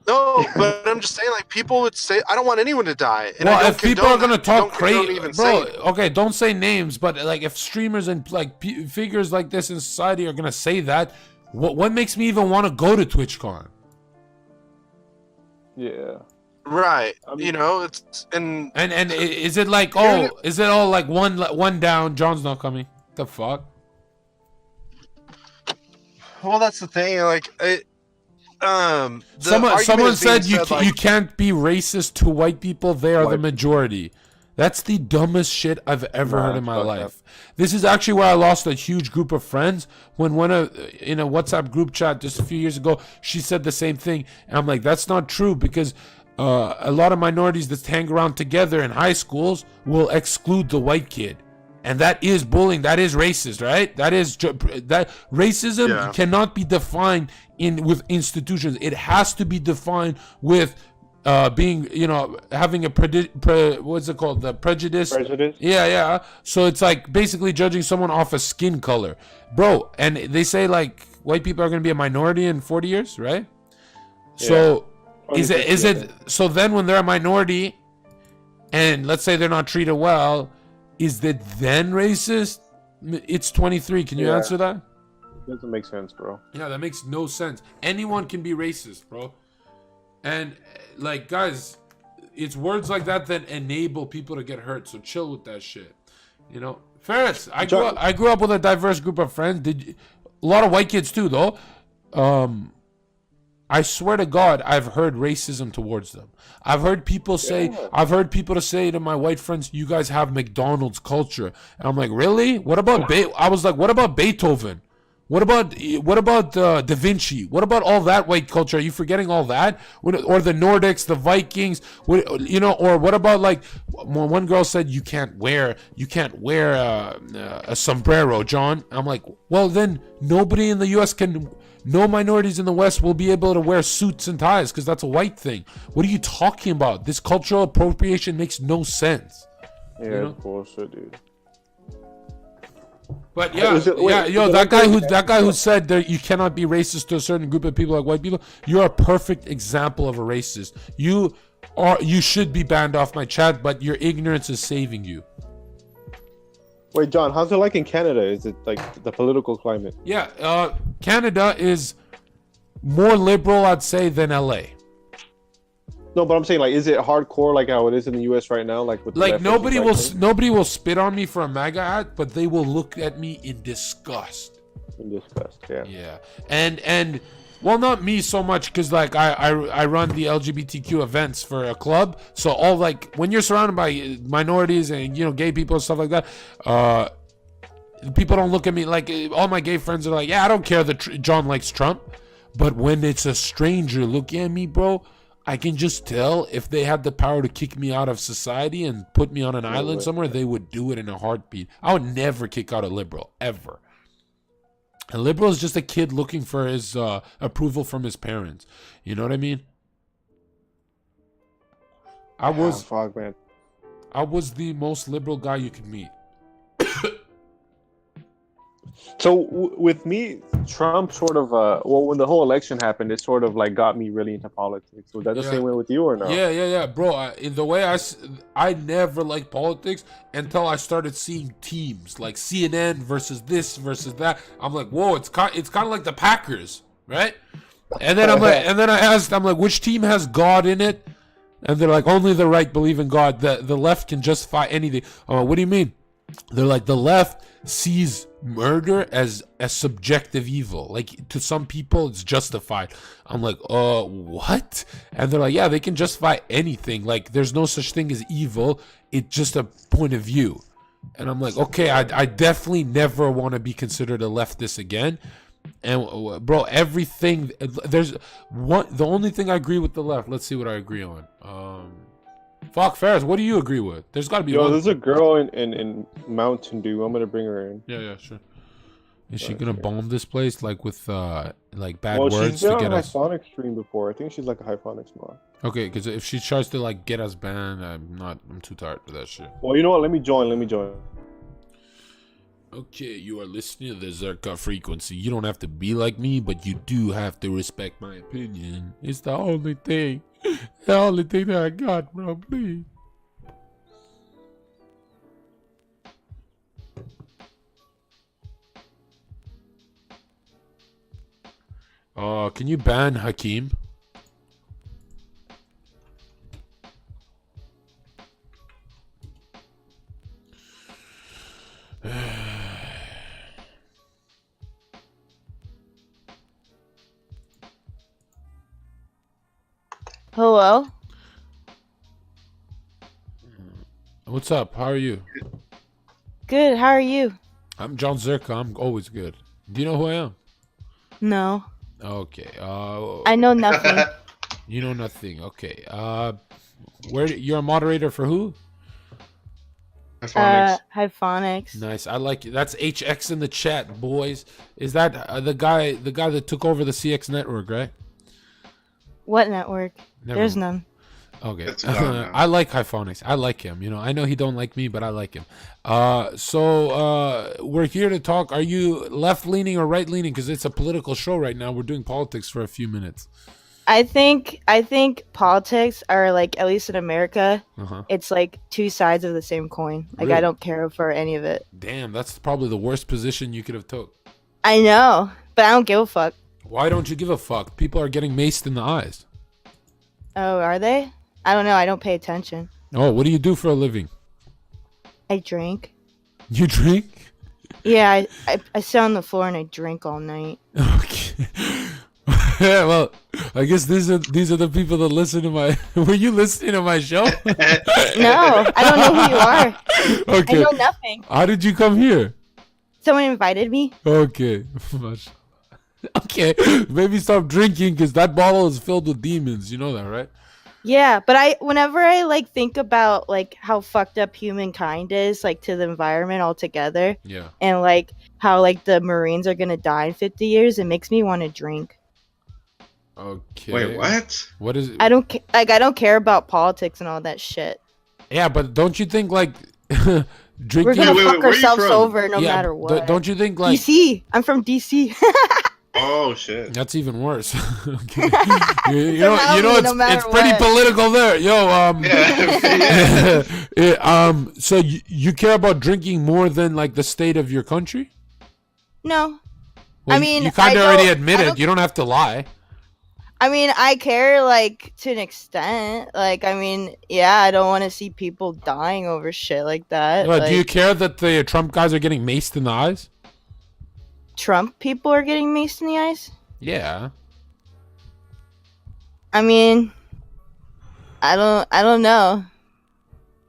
No, but I'm just saying, like, people would say, I don't want anyone to die. And well, if people are gonna talk crazy, bro, it. okay, don't say names, but like, if streamers and like figures like this in society are gonna say that, what makes me even want to go to TwitchCon? Yeah. Right. I mean, you know, it's and is it like is it all like one down? John's not coming. The fuck? Well, that's the thing. Like, someone said you can't be racist to white people. They are the majority. That's the dumbest shit I've ever heard in my life. This is actually where I lost a huge group of friends when in a WhatsApp group chat just a few years ago, she said the same thing, and I'm like, that's not true, because a lot of minorities that hang around together in high schools will exclude the white kid. And that is bullying. That is racist, right? That racism cannot be defined with institutions. It has to be defined with being, having a what's it called? The prejudice. Prejudice. Yeah. So it's like basically judging someone off of skin color, bro. And they say like white people are going to be a minority in 40 years, right? Yeah. So is it? So then when they're a minority, and let's say they're not treated well, is that then racist? It's 23. Can you answer that? Doesn't make sense, bro. Yeah, that makes no sense. Anyone can be racist, bro. And like, guys, it's words like that that enable people to get hurt. So chill with that shit. Ferris, I grew up with a diverse group of friends. A lot of white kids too, though. I swear to God, I've heard racism towards them. I've heard people say to my white friends, "You guys have McDonald's culture," and I'm like, "Really? What about I was like, "What about Beethoven? What about Da Vinci? What about all that white culture? Are you forgetting all that? Or the Nordics, the Vikings? Or what about like one girl said you can't wear a sombrero, John? I'm like, well then nobody in the U.S. No minorities in the West will be able to wear suits and ties because that's a white thing. What are you talking about? This cultural appropriation makes no sense. Yeah, it's bullshit, dude. But that guy who said that you cannot be racist to a certain group of people like white people, you're a perfect example of a racist. You should be banned off my chat, but your ignorance is saving you. Wait, John, how's it like in Canada? Is it like the political climate? Yeah, Canada is more liberal, I'd say, than LA. No, but I'm saying, like, is it hardcore like how it is in the US right now? Like nobody will spit on me for a MAGA hat, but they will look at me in disgust. Yeah. And well, not me so much, because like I run the LGBTQ events for a club, so all like when you're surrounded by minorities and gay people and stuff like that, People don't look at me like all my gay friends are like, yeah, I don't care that John likes Trump. But when it's a stranger looking at me, bro, I can just tell if they had the power to kick me out of society and put me on an island somewhere, they would do it in a heartbeat. I would never kick out a liberal, ever. A liberal is just a kid looking for his approval from his parents. You know what I mean? I was the most liberal guy you could meet. So with me, Trump sort of when the whole election happened, it sort of like got me really into politics. Was that the same way with you or no? Yeah, bro. In the way I never liked politics until I started seeing teams like CNN versus this versus that. I'm like, whoa, it's kind of like the Packers, right? And then I asked, which team has God in it? And they're like, only the right believe in God. The left can justify anything. What do you mean? They're like, the left sees murder as a subjective evil. Like, to some people, it's justified. I'm like, what? And they're like, yeah, they can justify anything. Like, there's no such thing as evil. It's just a point of view. And I'm like, okay, I definitely never want to be considered a leftist again. And, bro, everything, the only thing I agree with the left, let's see what I agree on. Fuck, Ferris, what do you agree with? There's got to be one. There's a girl in Mountain Dew. I'm going to bring her in. Yeah, sure. Is she going to bomb this place, like, with, like, bad words she's been to get on us? Hyphonics stream before. I think she's like a Hyphonics mod. Okay, because if she tries to, like, get us banned, I'm too tired for that shit. Well, you know what? Let me join. Okay, you are listening to the Zerka Frequency. You don't have to be like me, but you do have to respect my opinion. It's the only thing. The only thing that I got, bro, please. Can you ban Hakeem? Hello? What's up? How are you? Good, how are you? I'm John Zerka. I'm always good. Do you know who I am? No. Okay. I know nothing. You know nothing. Okay. You're a moderator for who? Hyphonics. Nice. I like it. That's HX in the chat, boys. Is that the guy that took over the CX network, right? What network? There's none. Okay. I like Hyphonics. I like him. You know, I know he don't like me, but I like him. So we're here to talk. Are you left leaning or right leaning? Because it's a political show right now. We're doing politics for a few minutes. I think politics are like, at least in America, it's like two sides of the same coin. Like, Really? I don't care for any of it. Damn, that's probably the worst position you could have took. I know, but I don't give a fuck. Why don't you give a fuck? People are getting maced in the eyes. Oh, are they? I don't know. I don't pay attention. Oh, what do you do for a living? I drink. You drink? Yeah, I sit on the floor and I drink all night. Okay. Yeah, well, I guess these are the people that listen to my. Were you listening to my show? No, I don't know who you are. Okay. I know nothing. How did you come here? Someone invited me. Okay. Okay. Maybe stop drinking because that bottle is filled with demons. You know that, right? Yeah, but whenever I like think about like how fucked up humankind is, like to the environment altogether. Yeah. And like how like the Marines are gonna die in 50 years, it makes me want to drink. Okay. Wait, what? What is it? I don't care about politics and all that shit. Yeah, but don't you think like drinking? We're gonna fuck ourselves over no matter what. Don't you think like DC? I'm from DC. Oh shit. That's even worse. Okay. you know it's pretty political there. Yo, so you care about drinking more than like the state of your country? No. Well, I mean, you kind of already admit it. You don't have to lie. I mean, I care like to an extent. Like, I mean, yeah, I don't want to see people dying over shit like that. Well, like, do you care that the Trump guys are getting maced in the eyes? Trump people are getting maced in the eyes? Yeah. I mean, I don't know.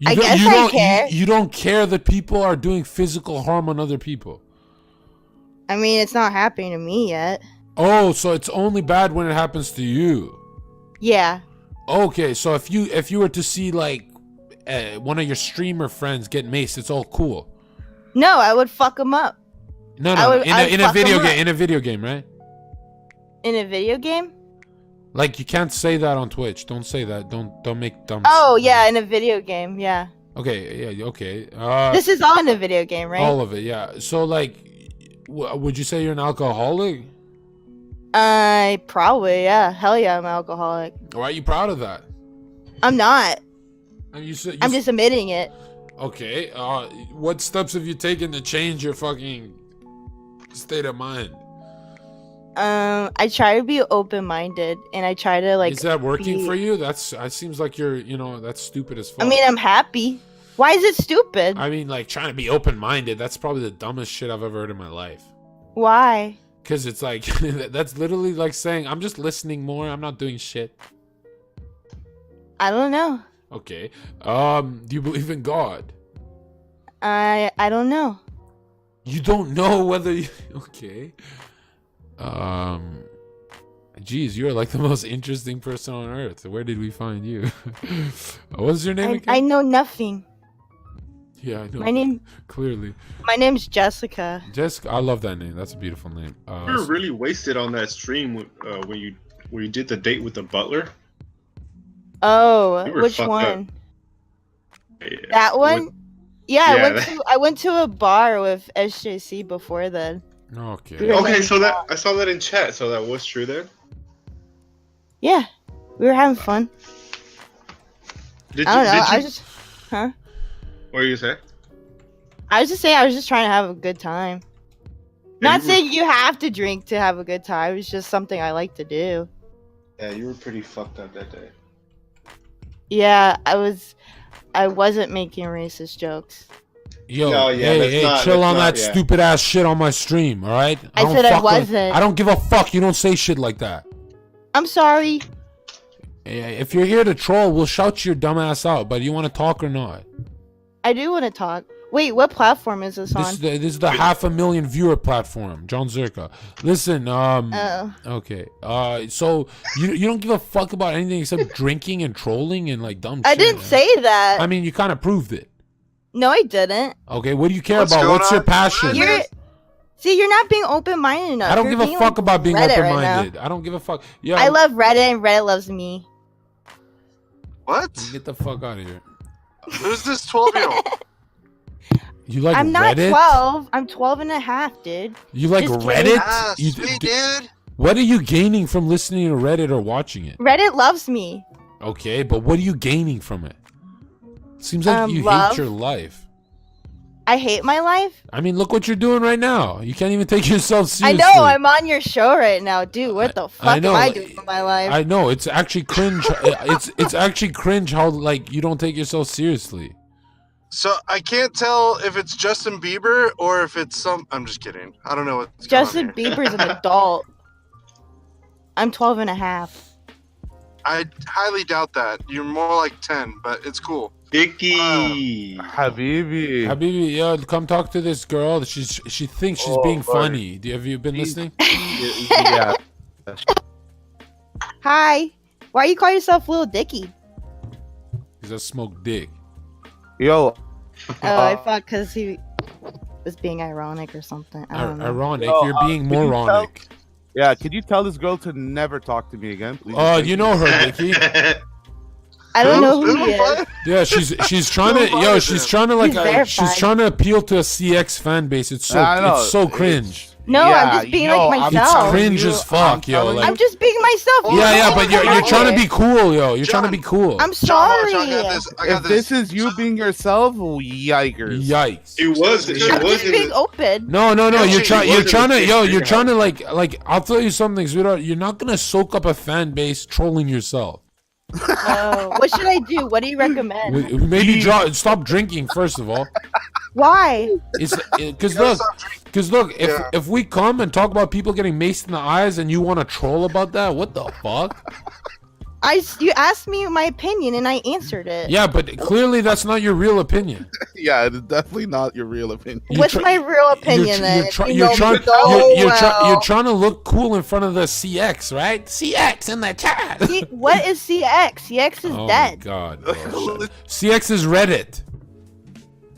I guess I care. You don't care that people are doing physical harm on other people. I mean, it's not happening to me yet. Oh, so it's only bad when it happens to you. Yeah. Okay, so if you were to see like one of your streamer friends get maced, it's all cool. No, I would fuck them up. No, I'd in a fuck video 'em game, up. in a video game, right? In a video game? Like you can't say that on Twitch. Don't say that. Don't make dumb. Oh yeah, in a video game. Yeah. Okay, yeah, okay. This is all in a video game, right? All of it, yeah. So like, would you say you're an alcoholic? Probably, yeah. Hell yeah, I'm an alcoholic. Why are you proud of that? I'm not. And you said I'm just admitting it. Okay. What steps have you taken to change your fucking state of mind? I try to be open-minded, and I try to like. Is that working for you? That seems like you're, that's stupid as fuck. I mean, I'm happy. Why is it stupid? I mean, like trying to be open-minded. That's probably the dumbest shit I've ever heard in my life. Why? Because it's like that's literally like saying I'm just listening more. I'm not doing shit. I don't know. Okay. Do you believe in God? I don't know. You don't know whether you... Okay. Geez, you're like the most interesting person on earth. Where did we find you? What's your name again? I know nothing. Yeah, I know. My name... Clearly. My name's Jessica. Jessica, I love that name. That's a beautiful name. You were really wasted on that stream when you did the date with the butler. Oh, You were which fucked one? Yeah. That one? Yeah, I went to a bar with SJC before then. Okay. Okay, so that I saw that in chat. So that was true there. Yeah, we were having fun. Did I don't know. did I was just, huh? What were you saying? I was just saying I was just trying to have a good time. Not saying you have to drink to have a good time. It's just something I like to do. Yeah, you were pretty fucked up that day. Yeah, I wasn't making racist jokes. Yo, No, yeah, hey, that's chill not- on that yeah. stupid ass shit on my stream, all right? I don't said I fuck with- wasn't. I don't give a fuck. You don't say shit like that. I'm sorry. If you're here to troll, we'll shout your dumb ass out. But you want to talk or not? I do want to talk. Wait, what platform is this on? This is the 500,000 viewer platform, John Zerka. Listen, okay. So you don't give a fuck about anything except drinking and trolling and like dumb shit. I didn't say that. I mean, you kind of proved it. No, I didn't. Okay, what do you care about? What's your passion? You're not being open-minded enough. I don't You're give a being, fuck like, about being Reddit right open-minded. now. I don't give a fuck. Yo, I love Reddit, and Reddit loves me. What? Get the fuck out of here. Who's this 12-year-old? You like I'm not Reddit? 12. I'm 12 and a half, dude. You like Just kidding. Reddit? Ah, You- sweet dude. What are you gaining from listening to Reddit or watching it? Reddit loves me. Okay, but what are you gaining from it? Seems like you love. hate your life. I hate my life. I mean, look what you're doing right now. You can't even take yourself I seriously. know. I'm on your show right now, dude. What the fuck know. am I doing with my life? I know it's actually cringe. it's actually cringe how like you don't take yourself seriously. So I can't tell if it's Justin Bieber or if it's some. I'm just kidding. I don't know what's Justin going on here. Bieber's an adult. I'm 12 and a half. I highly doubt that. You're more like 10, but it's cool. Dicky. Habibi. Habibi, yo, come talk to this girl. She thinks she's being funny. Have you been listening? Yeah. Hi. Why you call yourself Little Dicky? Because I smoke dick. Yo. Oh, I thought because he was being ironic or something. I don't know. Ironic. Yo, You're being could you moronic. Yeah, could you tell this girl to never talk to me again, please? Oh, you know her, Dicky. I don't know who he is. Yeah, she's trying to she's trying to like He's verified. she's trying to appeal to a CX fan base. It's so I know. it's so cringe. No, I'm just being like myself. It's cringe as fuck, yo. Like, I'm just being myself. yeah, but you're trying to be cool, yo. You're trying to be cool. I'm sorry. If this is you being yourself, yikers. Yikes. It was. I'm just being open. No. You're trying to You're trying to like I'll tell you something, sweetheart. You're not gonna soak up a fan base trolling yourself. What should I do? What do you recommend? Maybe stop drinking first of all. Why? It's because look, if we come and talk about people getting maced in the eyes and you want to troll about that, what the fuck? You asked me my opinion and I answered it. Yeah, but clearly that's not your real opinion. Yeah, it's definitely not your real opinion. What's my real opinion then? You're trying to look cool in front of the CX, right? CX in the chat. What is CX? CX is Oh dead. my god, bro. CX is Reddit.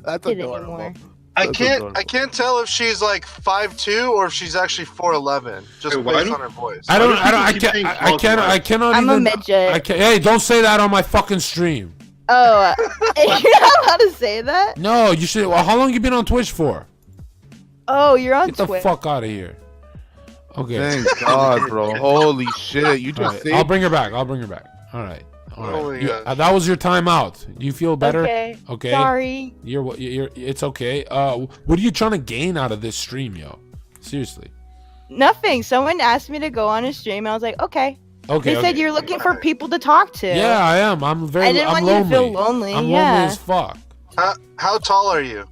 That's adorable. I can't tell if she's like 5'2" or if she's actually 4'11", just based on her voice. I cannot I'm even. a midget. Hey, don't say that on my fucking stream. Oh, you're not allowed to say that? No, you should. Well, how long you been on Twitch for? Oh, you're on Get the Twitch. fuck out of here. Okay. Thank God, bro. Holy shit. You All just right, saved I'll bring her back. All right. Holy That was your timeout. You feel better? Okay. Okay. Sorry. You're. It's okay. What are you trying to gain out of this stream, yo? Seriously. Nothing. Someone asked me to go on a stream. I was like, okay. Okay. They said you're looking for people to talk to. Yeah, I am. I'm very. I didn't want lonely. you to feel lonely. I'm yeah. lonely as fuck. How tall are you?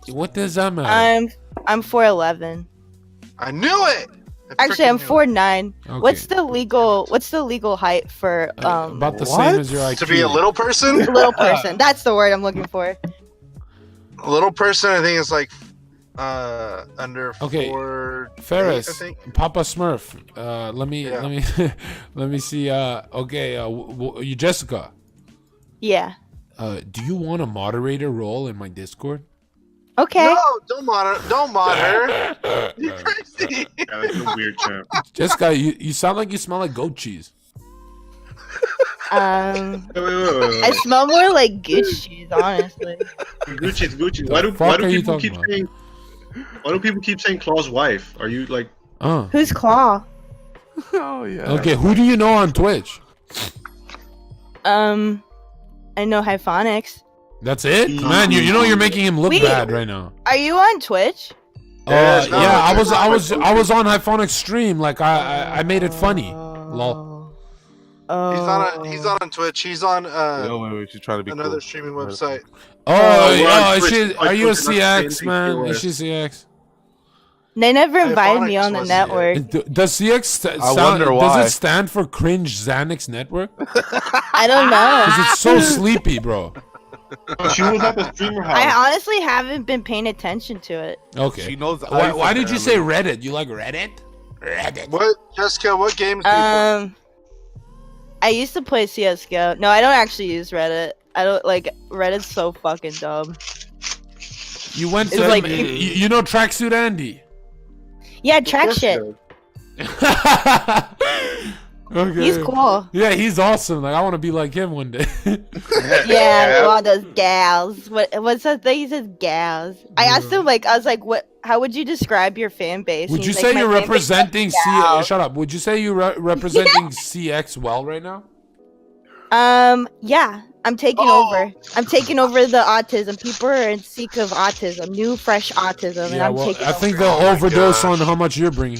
What does that matter? I'm 4'11". I knew it. Actually, I'm 4'9". Okay. What's the legal height for about the same as your IQ. To be a little person? little person. That's the word I'm looking for. A little person, I think, is like under Okay. 4. Ferris, 8, I think. Papa Smurf. Let me see. Okay. You Jessica. Yeah. Do you want a moderator role in my Discord? Okay. No, don't mod her. You're crazy. Yeah, that's a weird champ. Jessica, you sound like you smell like goat cheese. I smell more like Gucci cheese, honestly. Gucci. Why do people keep saying Claw's wife? Are you like? Who's Claw? Oh yeah. Okay, who do you know on Twitch? I know Hyphonics. That's it, man. You know you're making him look bad right now. Are you on Twitch? Yeah, I was on Hyphonics stream. Like I made it funny. Lol. He's on Twitch. He's on she's trying to be another cool. streaming website. Are you a CX, man? Is she CX? They never invited me on the network. Does CX I wonder why. Does it stand for Cringe Xanax Network? I don't know. Because it's so sleepy, bro. She was at the streamer house. I honestly haven't been paying attention to it. Okay. She knows. Why did you say Reddit? You like Reddit? Reddit. What, Jessica? What games do you play? I used to play CS:GO. No, I don't actually use Reddit. I don't like Reddit's so fucking dumb. You went It's to like- you know Tracksuit Andy. Yeah, track shit. Okay. He's cool. Yeah, he's awesome. Like I want to be like him one day. Yeah, all those gals. What's that thing? He says gals. I asked him I was like, what? How would you describe your fan base? Would And you he's say like, you're "My fan base is representing gals." Shut up. Would you say you're representing CX well right now? Yeah. I'm taking over. I'm taking over the autism. People are in seek of autism, new, fresh autism, and I'm taking I think over. they'll overdose on how much you're bringing.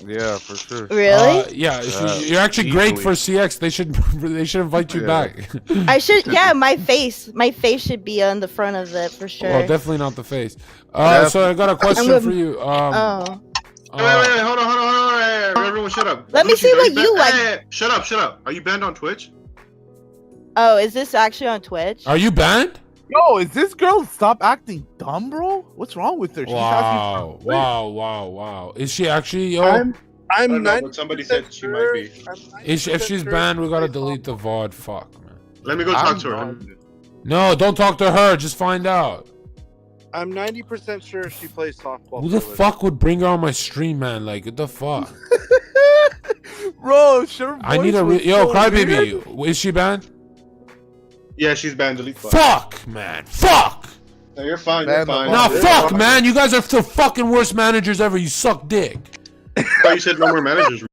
Yeah, for sure. Really? Yeah, you're actually great for CX. They should invite you back. I should. Yeah, my face should be on the front of it for sure. Well, definitely not the face. So I got a question for you. Wait, hold on. Hey, everyone, shut up. Let me see what you like. Hey, shut up. Are you banned on Twitch? Oh, is this actually on Twitch? Are you banned? Yo, is this girl stop acting dumb, bro? What's wrong with her? She's asking for Wow. Is she actually, yo? I'm I don't know, but somebody said she might be. If she's banned, we gotta delete the VOD. Fuck, man. Let me go talk to her. No, don't talk to her. Just find out. I'm 90% sure she plays softball. Who the fuck would bring her on my stream, man? Like, what the fuck? Bro, sure. I need a yo, Crybaby. Is she banned? Yeah, she's banned. Delete. Fuck, man. Fuck. No, you're fine. You're fine. Nah, fuck, man. You guys are the fucking worst managers ever. You suck dick. I thought you said no more managers.